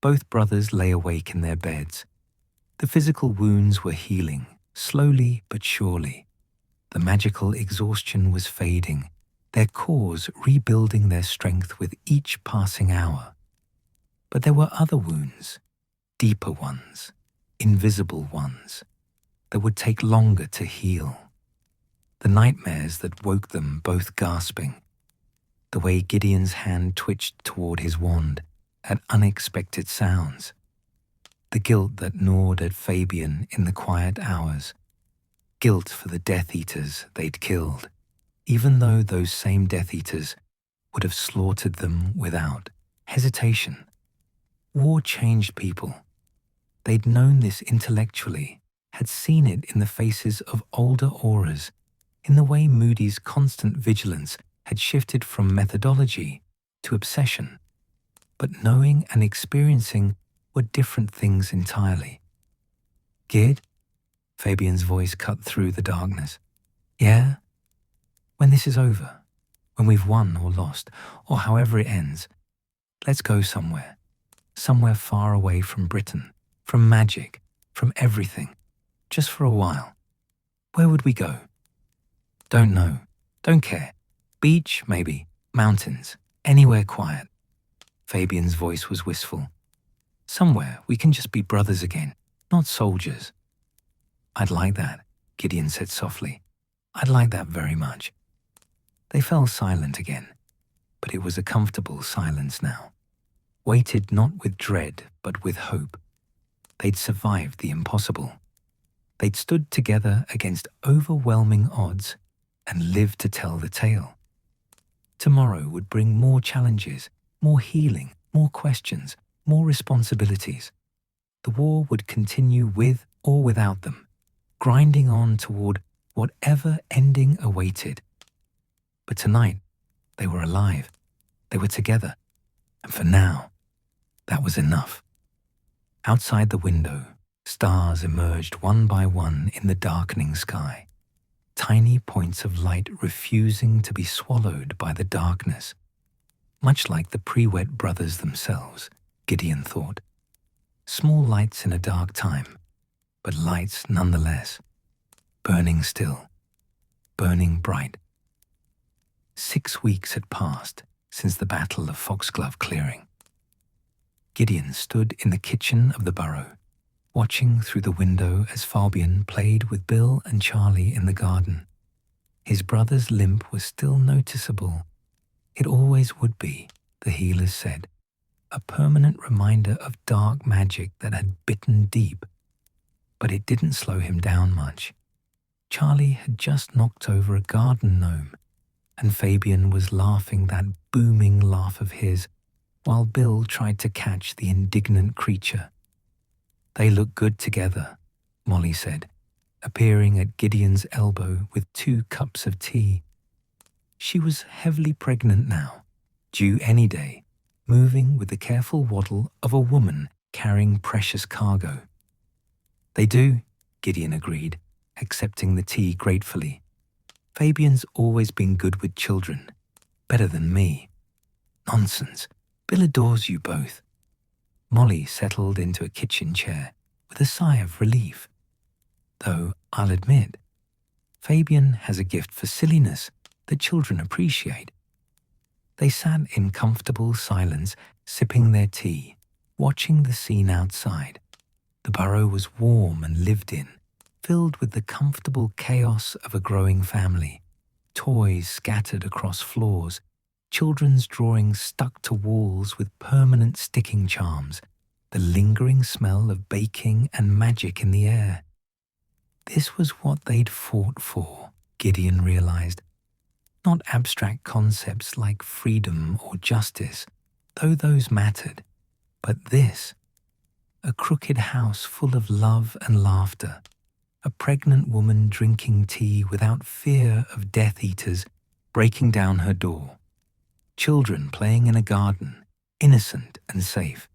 both brothers lay awake in their beds. The physical wounds were healing, slowly but surely. The magical exhaustion was fading, their cores rebuilding their strength with each passing hour. But there were other wounds, deeper ones, invisible ones, that would take longer to heal. The nightmares that woke them both gasping, the way Gideon's hand twitched toward his wand at unexpected sounds, the guilt that gnawed at Fabian in the quiet hours, guilt for the Death Eaters they'd killed, even though those same Death Eaters would have slaughtered them without hesitation. War changed people. They'd known this intellectually, had seen it in the faces of older auras, in the way Moody's constant vigilance had shifted from methodology to obsession. But knowing and experiencing were different things entirely. Gid? Fabian's voice cut through the darkness. Yeah? When this is over, when we've won or lost, or however it ends, let's go somewhere. Somewhere far away from Britain, from magic, from everything, just for a while. Where would we go? Don't know, don't care. Beach, maybe, mountains, anywhere quiet. Fabian's voice was wistful. Somewhere we can just be brothers again, not soldiers. I'd like that, Gideon said softly. I'd like that very much. They fell silent again, but it was a comfortable silence now. Weighted not with dread, but with hope. They'd survived the impossible. They'd stood together against overwhelming odds and lived to tell the tale. Tomorrow would bring more challenges, more healing, more questions, more responsibilities. The war would continue with or without them, grinding on toward whatever ending awaited. But tonight, they were alive. They were together. And for now, that was enough. Outside the window, stars emerged one by one in the darkening sky, tiny points of light refusing to be swallowed by the darkness, much like the Prewett brothers themselves, Gideon thought. Small lights in a dark time, but lights nonetheless, burning still, burning bright. 6 weeks had passed since the Battle of Foxglove Clearing. Gideon stood in the kitchen of the burrow, watching through the window as Fabian played with Bill and Charlie in the garden. His brother's limp was still noticeable. It always would be, the healers said, a permanent reminder of dark magic that had bitten deep. But it didn't slow him down much. Charlie had just knocked over a garden gnome, and Fabian was laughing that booming laugh of his while Bill tried to catch the indignant creature. "They look good together," Molly said, appearing at Gideon's elbow with 2 cups of tea. She was heavily pregnant now, due any day, moving with the careful waddle of a woman carrying precious cargo. "They do," Gideon agreed, accepting the tea gratefully. "Fabian's always been good with children, better than me." "Nonsense. Bill adores you both." Molly settled into a kitchen chair with a sigh of relief. "Though I'll admit, Fabian has a gift for silliness that children appreciate." They sat in comfortable silence, sipping their tea, watching the scene outside. The burrow was warm and lived in, filled with the comfortable chaos of a growing family. Toys scattered across floors, children's drawings stuck to walls with permanent sticking charms, the lingering smell of baking and magic in the air. This was what they'd fought for, Gideon realized. Not abstract concepts like freedom or justice, though those mattered, but this, a crooked house full of love and laughter, a pregnant woman drinking tea without fear of Death Eaters breaking down her door, children playing in a garden, innocent and safe.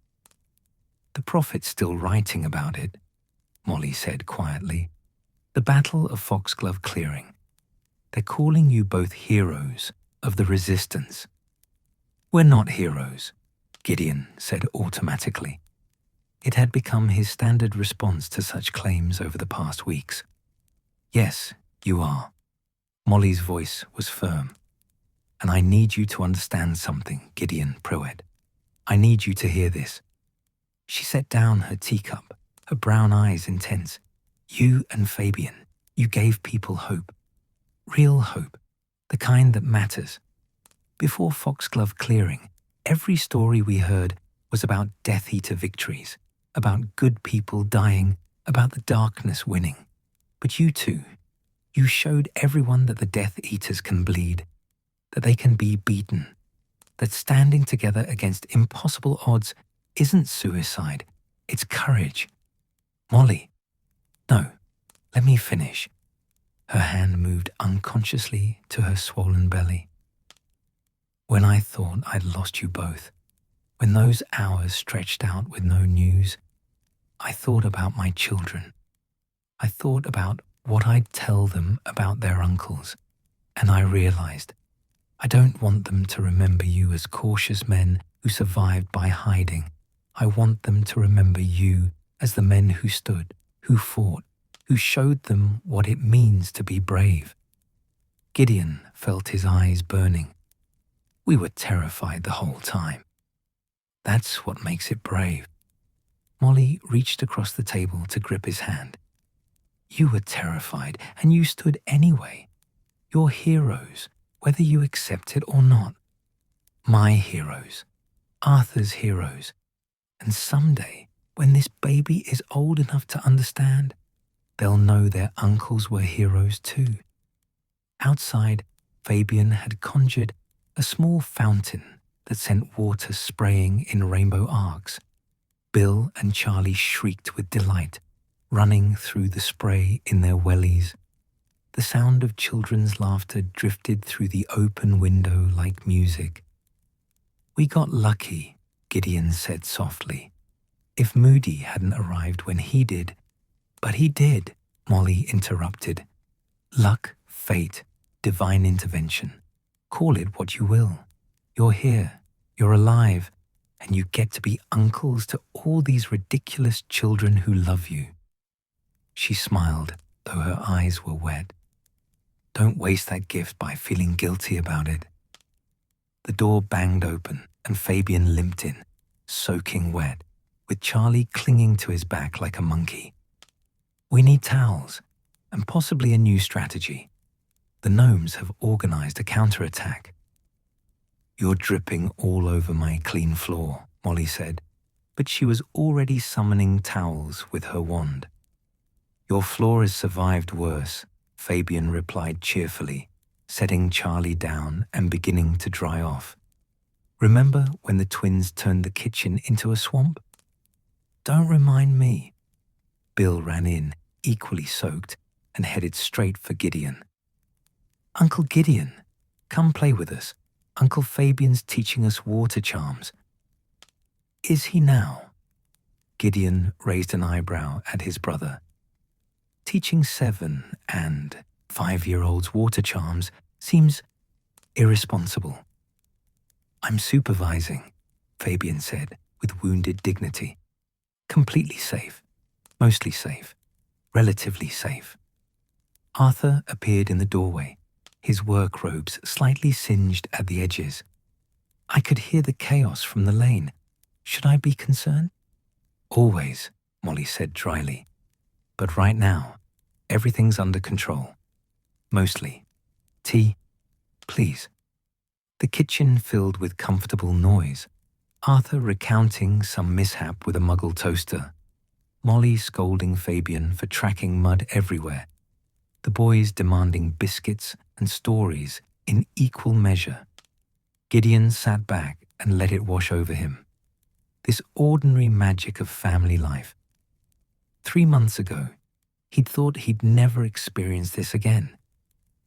"The prophet's still writing about it," Molly said quietly. "The Battle of Foxglove Clearing. They're calling you both heroes of the resistance." "We're not heroes," Gideon said automatically. It had become his standard response to such claims over the past weeks. "Yes, you are." Molly's voice was firm. "And I need you to understand something, Gideon Prewett. I need you to hear this." She set down her teacup, her brown eyes intense. "You and Fabian, you gave people hope. Real hope, the kind that matters. Before Foxglove Clearing, every story we heard was about Death Eater victories, about good people dying, about the darkness winning. But you two, you showed everyone that the Death Eaters can bleed, that they can be beaten, that standing together against impossible odds isn't suicide, it's courage." "Molly, no, let me finish." Her hand moved unconsciously to her swollen belly. "When I thought I'd lost you both, when those hours stretched out with no news, I thought about my children. I thought about what I'd tell them about their uncles, and I realized I don't want them to remember you as cautious men who survived by hiding. I want them to remember you as the men who stood, who fought, who showed them what it means to be brave." Gideon felt his eyes burning. "We were terrified the whole time. That's what makes it brave." Molly reached across the table to grip his hand. "You were terrified, and you stood anyway. You're heroes, whether you accept it or not. My heroes, Arthur's heroes. And someday, when this baby is old enough to understand, they'll know their uncles were heroes too." Outside, Fabian had conjured a small fountain that sent water spraying in rainbow arcs. Bill and Charlie shrieked with delight, running through the spray in their wellies. The sound of children's laughter drifted through the open window like music. "We got lucky," Gideon said softly. "If Moody hadn't arrived when he did—" "But he did," Molly interrupted. "Luck, fate, divine intervention. Call it what you will. You're here, you're alive, and you get to be uncles to all these ridiculous children who love you." She smiled, though her eyes were wet. "Don't waste that gift by feeling guilty about it." The door banged open, and Fabian limped in, soaking wet, with Charlie clinging to his back like a monkey. "We need towels, and possibly a new strategy. The gnomes have organized a counterattack." "You're dripping all over my clean floor," Molly said, but she was already summoning towels with her wand. "Your floor has survived worse," Fabian replied cheerfully, setting Charlie down and beginning to dry off. "Remember when the twins turned the kitchen into a swamp?" "Don't remind me." Bill ran in, equally soaked, and headed straight for Gideon. "Uncle Gideon, come play with us. Uncle Fabian's teaching us water charms." "Is he now?" Gideon raised an eyebrow at his brother. "Teaching 7- and 5-year-olds water charms seems irresponsible." "I'm supervising," Fabian said with wounded dignity. "Completely safe, mostly safe, relatively safe." Arthur appeared in the doorway, his work robes slightly singed at the edges. "I could hear the chaos from the lane. Should I be concerned?" "Always," Molly said dryly. "But right now, everything's under control. Mostly. Tea, please." The kitchen filled with comfortable noise. Arthur recounting some mishap with a Muggle toaster. Molly scolding Fabian for tracking mud everywhere. The boys demanding biscuits and stories in equal measure. Gideon sat back and let it wash over him. This ordinary magic of family life. 3 months ago, he'd thought he'd never experience this again.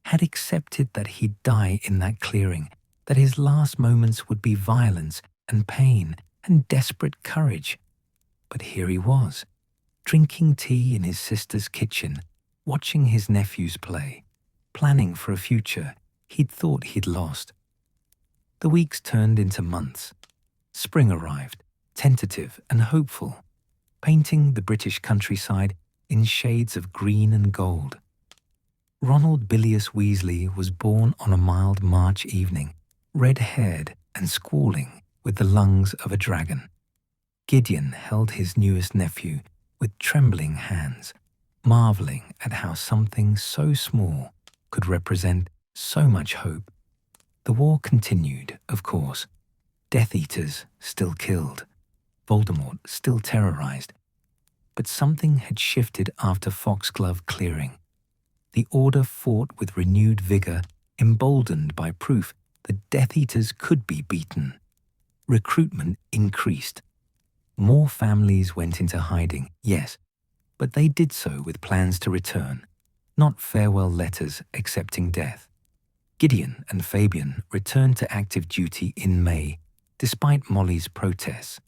Had accepted that he'd die in that clearing, that his last moments would be violence and pain and desperate courage. But here he was, drinking tea in his sister's kitchen, watching his nephews play, planning for a future he'd thought he'd lost. The weeks turned into months. Spring arrived, tentative and hopeful, painting the British countryside in shades of green and gold. Ronald Bilius Weasley was born on a mild March evening, red-haired and squalling with the lungs of a dragon. Gideon held his newest nephew with trembling hands, marveling at how something so small could represent so much hope. The war continued, of course. Death Eaters still killed, Voldemort still terrorized. But something had shifted after Foxglove clearing. The Order fought with renewed vigor, emboldened by proof that Death Eaters could be beaten. Recruitment increased. More families went into hiding, yes, but they did so with plans to return, not farewell letters accepting death. Gideon and Fabian returned to active duty in May, despite Molly's protests.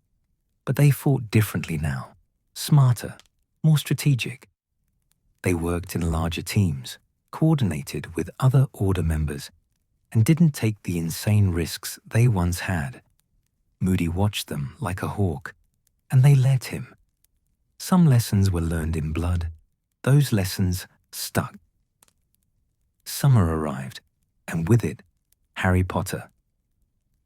But they fought differently now, smarter, more strategic. They worked in larger teams, coordinated with other Order members, and didn't take the insane risks they once had. Moody watched them like a hawk, and they let him. Some lessons were learned in blood. Those lessons stuck. Summer arrived, and with it, Harry Potter.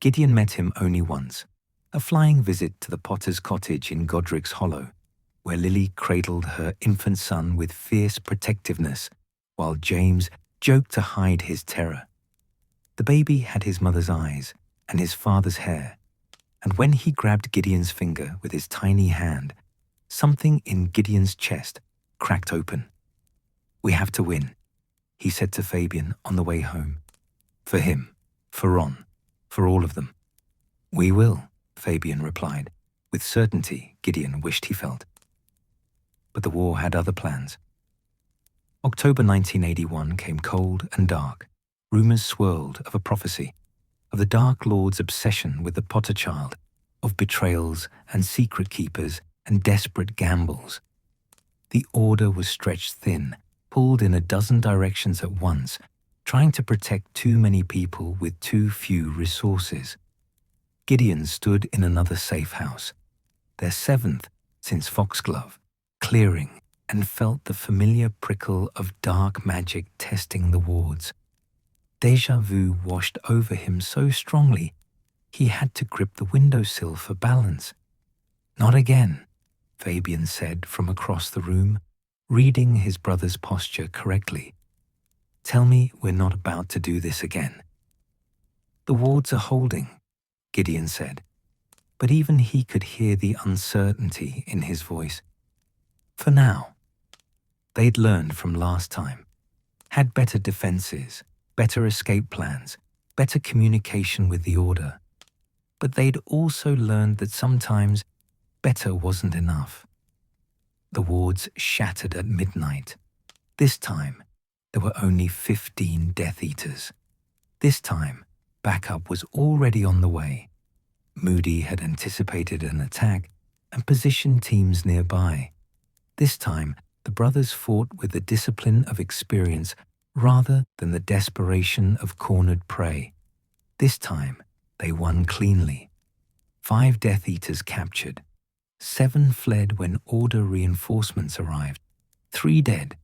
Gideon met him only once, a flying visit to the Potter's cottage in Godric's Hollow, where Lily cradled her infant son with fierce protectiveness, while James joked to hide his terror. The baby had his mother's eyes and his father's hair, and when he grabbed Gideon's finger with his tiny hand, something in Gideon's chest cracked open. "We have to win," he said to Fabian on the way home. "For him, for Ron, for all of them." "We will," Fabian replied, with certainty Gideon wished he felt. But the war had other plans. October 1981 came cold and dark. Rumors swirled of a prophecy, of the Dark Lord's obsession with the Potter child, of betrayals and secret keepers and desperate gambles. The Order was stretched thin, pulled in a dozen directions at once, trying to protect too many people with too few resources. Gideon stood in another safe house, their 7th since Foxglove, clearing, and felt the familiar prickle of dark magic testing the wards. Déjà vu washed over him so strongly, he had to grip the windowsill for balance. Not again, Fabian said from across the room, reading his brother's posture correctly. Tell me we're not about to do this again. The wards are holding, Gideon said, but even he could hear the uncertainty in his voice. For now. They'd learned from last time, had better defenses, better escape plans, better communication with the Order. But they'd also learned that sometimes better wasn't enough. The wards shattered at midnight. This time, there were only 15 Death Eaters. This time, backup was already on the way. Moody had anticipated an attack and positioned teams nearby. This time, the brothers fought with the discipline of experience rather than the desperation of cornered prey. This time, they won cleanly. 5 Death Eaters captured. 7 fled when Order reinforcements arrived. 3 dead.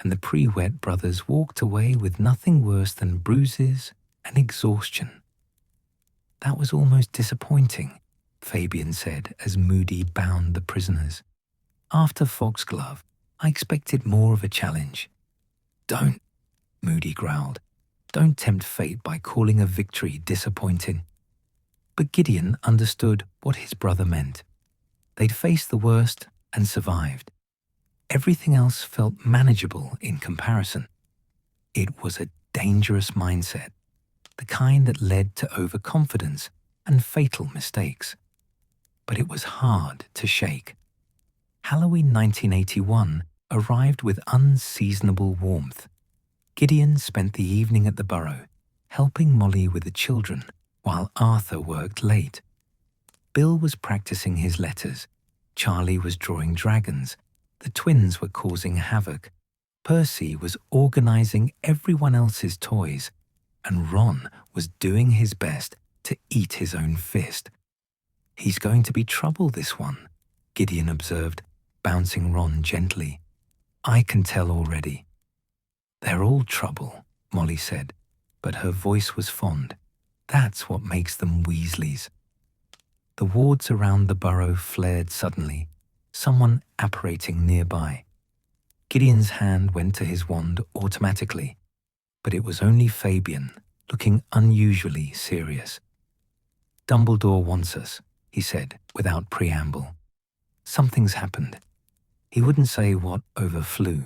And the Prewett brothers walked away with nothing worse than bruises and exhaustion. That was almost disappointing, Fabian said as Moody bound the prisoners. After Foxglove, I expected more of a challenge. Don't, Moody growled. Don't tempt fate by calling a victory disappointing. But Gideon understood what his brother meant. They'd faced the worst and survived. Everything else felt manageable in comparison. It was a dangerous mindset, the kind that led to overconfidence and fatal mistakes. But it was hard to shake. Halloween 1981 arrived with unseasonable warmth. Gideon spent the evening at the burrow, helping Molly with the children, while Arthur worked late. Bill was practicing his letters. Charlie was drawing dragons. The twins were causing havoc. Percy was organizing everyone else's toys. And Ron was doing his best to eat his own fist. He's going to be trouble, this one, Gideon observed, bouncing Ron gently. I can tell already. They're all trouble, Molly said, but her voice was fond. That's what makes them Weasleys. The wards around the burrow flared suddenly, someone apparating nearby. Gideon's hand went to his wand automatically, but it was only Fabian, looking unusually serious. Dumbledore wants us, he said without preamble. Something's happened. He wouldn't say what overflew.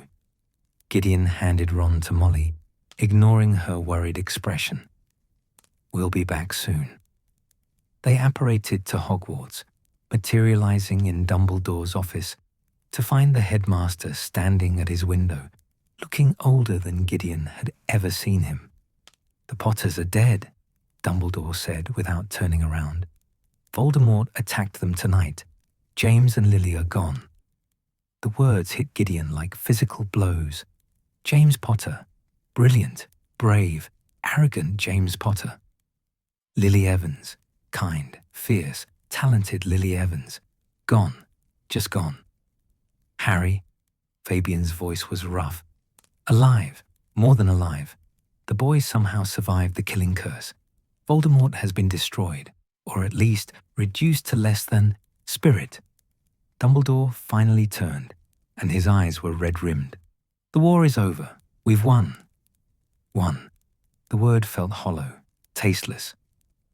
Gideon handed Ron to Molly, ignoring her worried expression. We'll be back soon. They apparated to Hogwarts, materializing in Dumbledore's office, to find the headmaster standing at his window, looking older than Gideon had ever seen him. The Potters are dead, Dumbledore said without turning around. Voldemort attacked them tonight. James and Lily are gone. The words hit Gideon like physical blows. James Potter. Brilliant, brave, arrogant James Potter. Lily Evans. Kind, fierce, talented Lily Evans. Gone. Just gone. Harry. Fabian's voice was rough. Alive. More than alive. The boy somehow survived the killing curse. Voldemort has been destroyed, or at least reduced to less than spirit. Dumbledore finally turned, and his eyes were red-rimmed. The war is over. We've won. Won. The word felt hollow, tasteless.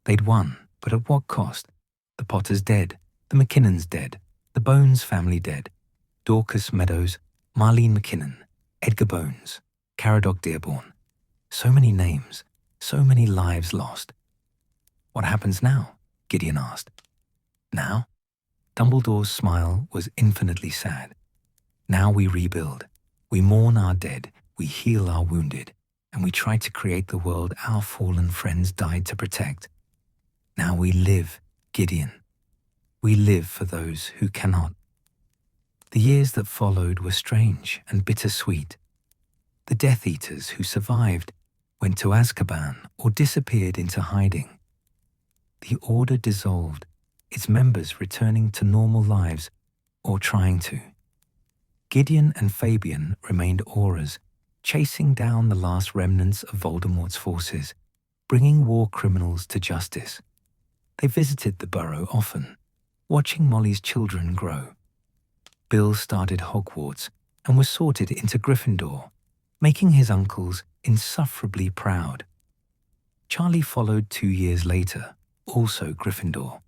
They'd won, but at what cost? The Potters dead, the McKinnons dead, the Bones family dead, Dorcas Meadows, Marlene McKinnon, Edgar Bones, Caradoc Dearborn. So many names, so many lives lost. What happens now? Gideon asked. Now? Dumbledore's smile was infinitely sad. Now we rebuild. We mourn our dead, we heal our wounded, and we try to create the world our fallen friends died to protect. Now we live, Gideon. We live for those who cannot. The years that followed were strange and bittersweet. The Death Eaters who survived went to Azkaban or disappeared into hiding. The Order dissolved, its members returning to normal lives or trying to. Gideon and Fabian remained Aurors, chasing down the last remnants of Voldemort's forces, bringing war criminals to justice. They visited the burrow often, watching Molly's children grow. Bill started Hogwarts and was sorted into Gryffindor, making his uncles insufferably proud. Charlie followed 2 years later, also Gryffindor.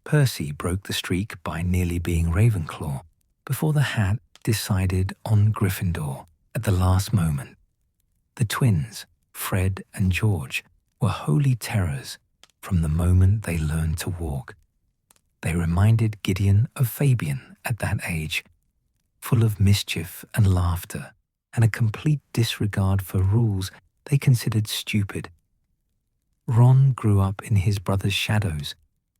Percy broke the streak by nearly being Ravenclaw before the hat decided on Gryffindor at the last moment. The twins, Fred and George, were holy terrors from the moment they learned to walk. They reminded Gideon of Fabian at that age, full of mischief and laughter and a complete disregard for rules they considered stupid. Ron grew up in his brother's shadows,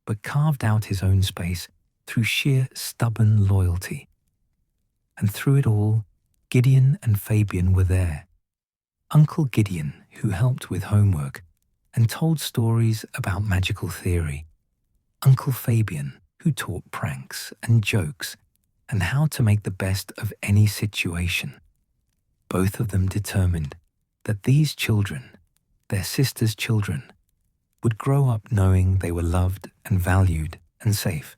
but carved out his own space through sheer stubborn loyalty. And through it all, Gideon and Fabian were there. Uncle Gideon, who helped with homework and told stories about magical theory. Uncle Fabian, who taught pranks and jokes and how to make the best of any situation. Both of them determined that these children, their sister's children, would grow up knowing they were loved and valued and safe.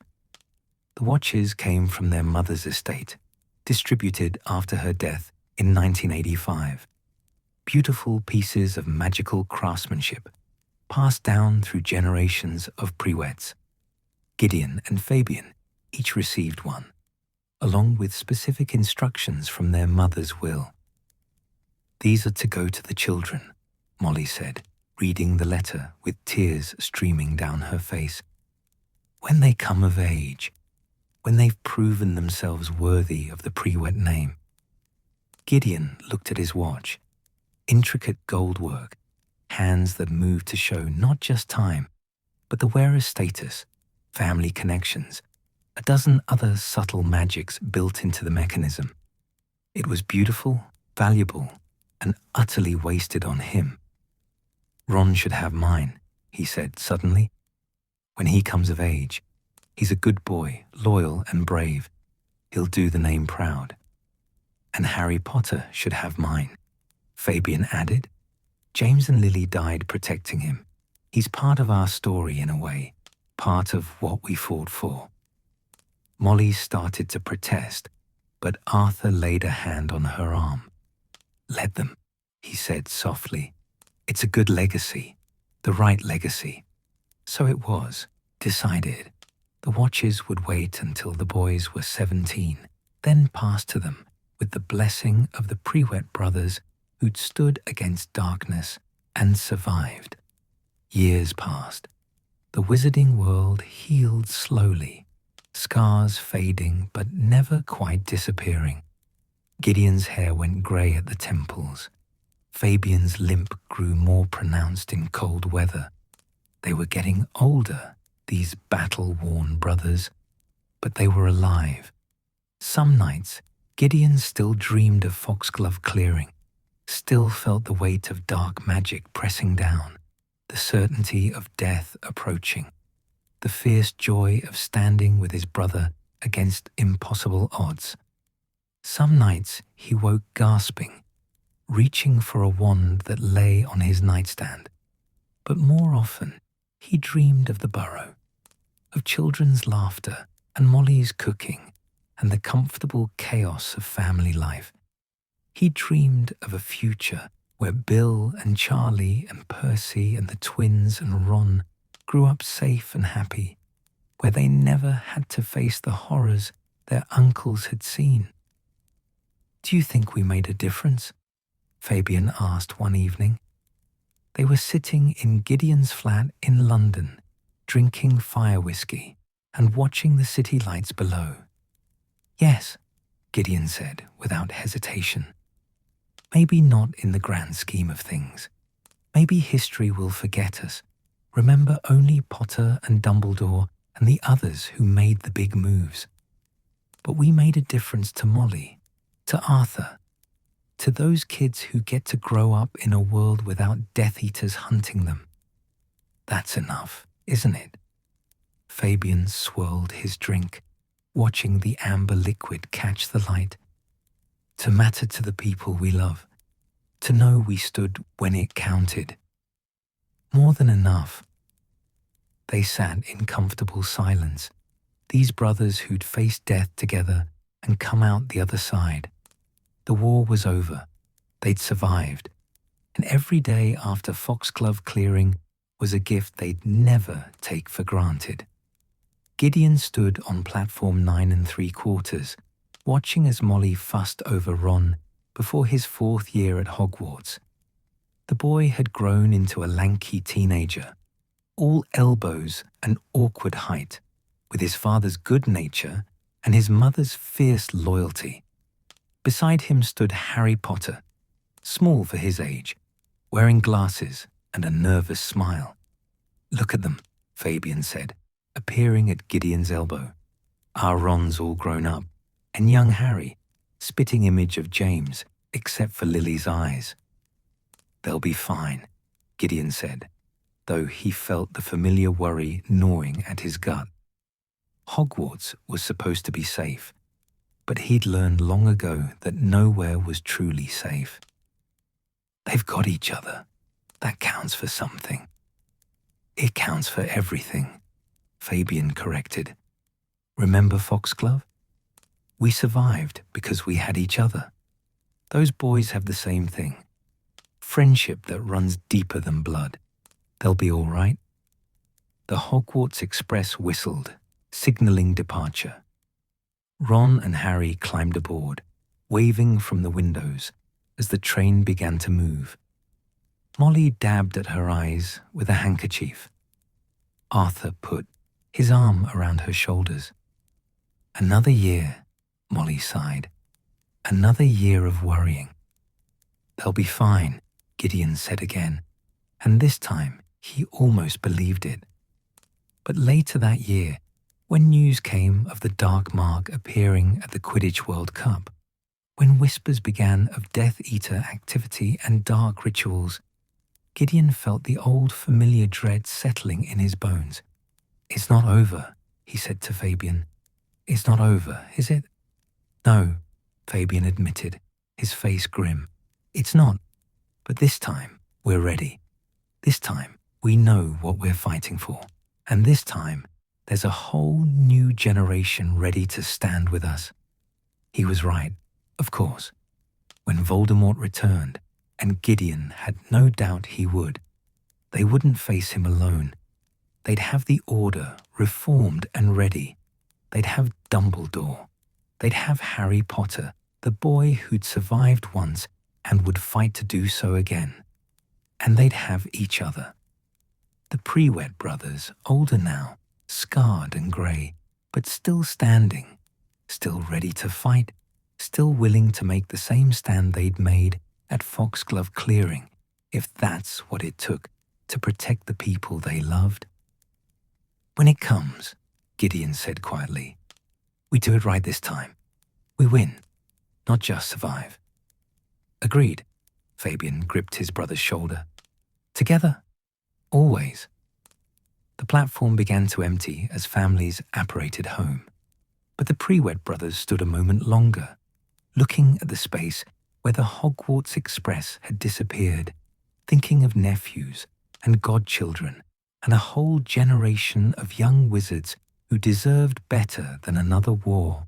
The watches came from their mother's estate, distributed after her death in 1985. Beautiful pieces of magical craftsmanship, passed down through generations of Prewetts. Gideon and Fabian each received one, along with specific instructions from their mother's will. "These are to go to the children," Molly said, reading the letter with tears streaming down her face. "When they come of age, when they've proven themselves worthy of the Prewett name." Gideon looked at his watch. Intricate goldwork, hands that moved to show not just time, but the wearer's status, family connections, a dozen other subtle magics built into the mechanism. It was beautiful, valuable, and utterly wasted on him. "Ron should have mine," he said suddenly. "When he comes of age, he's a good boy, loyal and brave. He'll do the name proud." "And Harry Potter should have mine," Fabian added. "James and Lily died protecting him. He's part of our story in a way, part of what we fought for." Molly started to protest, but Arthur laid a hand on her arm. "Let them," he said softly. "It's a good legacy, the right legacy." So it was, decided. The watches would wait until the boys were 17, then pass to them with the blessing of the Prewett brothers who'd stood against darkness and survived. Years passed. The wizarding world healed slowly, scars fading but never quite disappearing. Gideon's hair went grey at the temples. Fabian's limp grew more pronounced in cold weather. They were getting older, these battle-worn brothers, but they were alive. Some nights, Gideon still dreamed of Foxglove clearing, still felt the weight of dark magic pressing down, the certainty of death approaching, the fierce joy of standing with his brother against impossible odds. Some nights he woke gasping, reaching for a wand that lay on his nightstand. But more often, he dreamed of the burrow, of children's laughter and Molly's cooking and the comfortable chaos of family life. He dreamed of a future where Bill and Charlie and Percy and the twins and Ron grew up safe and happy, where they never had to face the horrors their uncles had seen. "Do you think we made a difference?" Fabian asked one evening. They were sitting in Gideon's flat in London, drinking fire whiskey and watching the city lights below. "Yes," Gideon said without hesitation. "Maybe not in the grand scheme of things. Maybe history will forget us, remember only Potter and Dumbledore and the others who made the big moves. But we made a difference to Molly, to Arthur, to those kids who get to grow up in a world without Death Eaters hunting them. That's enough, isn't it?" Fabian swirled his drink, watching the amber liquid catch the light. "To matter to the people we love, to know we stood when it counted. More than enough." They sat in comfortable silence, These brothers who'd faced death together and come out the other side. The war was over. They'd survived. And every day after Foxglove clearing was a gift they'd never take for granted. Gideon stood on platform 9 3/4, watching as Molly fussed over Ron before his 4th year at Hogwarts. The boy had grown into a lanky teenager, all elbows and awkward height, with his father's good nature and his mother's fierce loyalty. Beside him stood Harry Potter, small for his age, wearing glasses and a nervous smile. "Look at them," Fabian said, appearing at Gideon's elbow. "Our Ron's all grown up, and young Harry, spitting image of James, except for Lily's eyes." "They'll be fine," Gideon said, though he felt the familiar worry gnawing at his gut. Hogwarts was supposed to be safe, but he'd learned long ago that nowhere was truly safe. "They've got each other. That counts for something." "It counts for everything," Fabian corrected. "Remember Foxglove? We survived because we had each other. Those boys have the same thing. Friendship that runs deeper than blood. They'll be all right." The Hogwarts Express whistled, signaling departure. Ron and Harry climbed aboard, waving from the windows as the train began to move. Molly dabbed at her eyes with a handkerchief. Arthur put his arm around her shoulders. "Another year," Molly sighed. "Another year of worrying." "They'll be fine," Gideon said again, and this time he almost believed it. But later that year, when news came of the Dark Mark appearing at the Quidditch World Cup, when whispers began of Death Eater activity and dark rituals, Gideon felt the old familiar dread settling in his bones. "It's not over," he said to Fabian. "It's not over, is it?" "No," Fabian admitted, his face grim. "It's not. But this time, we're ready. This time, we know what we're fighting for. And this time, there's a whole new generation ready to stand with us." He was right, of course. When Voldemort returned, and Gideon had no doubt he would, they wouldn't face him alone. They'd have the Order reformed and ready. They'd have Dumbledore. They'd have Harry Potter, the boy who'd survived once and would fight to do so again. And they'd have each other. The Prewett brothers, older now, scarred and grey, but still standing, still ready to fight, still willing to make the same stand they'd made at Foxglove Clearing, if that's what it took to protect the people they loved. "When it comes," Gideon said quietly, "we do it right this time. We win, not just survive." "Agreed," Fabian gripped his brother's shoulder. "Together, always." The platform began to empty as families apparated home, but the Prewett brothers stood a moment longer, looking at the space where the Hogwarts Express had disappeared, thinking of nephews and godchildren and a whole generation of young wizards who deserved better than another war.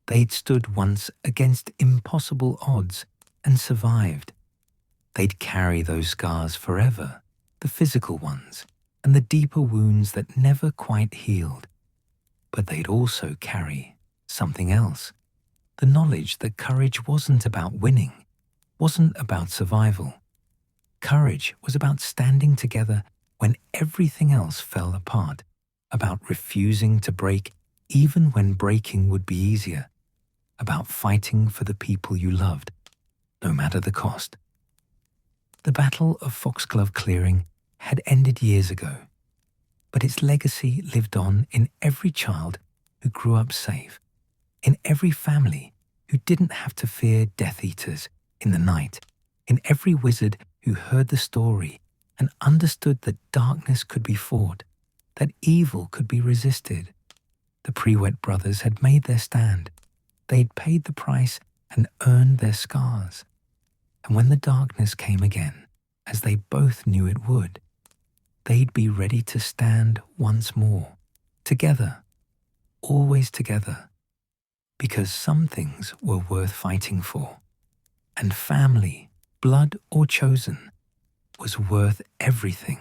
They'd stood once against impossible odds and survived. They'd carry those scars forever, the physical ones, and the deeper wounds that never quite healed. But they'd also carry something else, the knowledge that courage wasn't about winning, wasn't about survival. Courage was about standing together when everything else fell apart, about refusing to break even when breaking would be easier, about fighting for the people you loved, no matter the cost. The Battle of Foxglove Clearing had ended years ago, but its legacy lived on in every child who grew up safe, in every family who didn't have to fear Death Eaters in the night, in every wizard who heard the story and understood that darkness could be fought, that evil could be resisted. The Prewett brothers had made their stand. They'd paid the price and earned their scars. And when the darkness came again, as they both knew it would, they'd be ready to stand once more, together, always together, because some things were worth fighting for, and family, blood or chosen, was worth everything.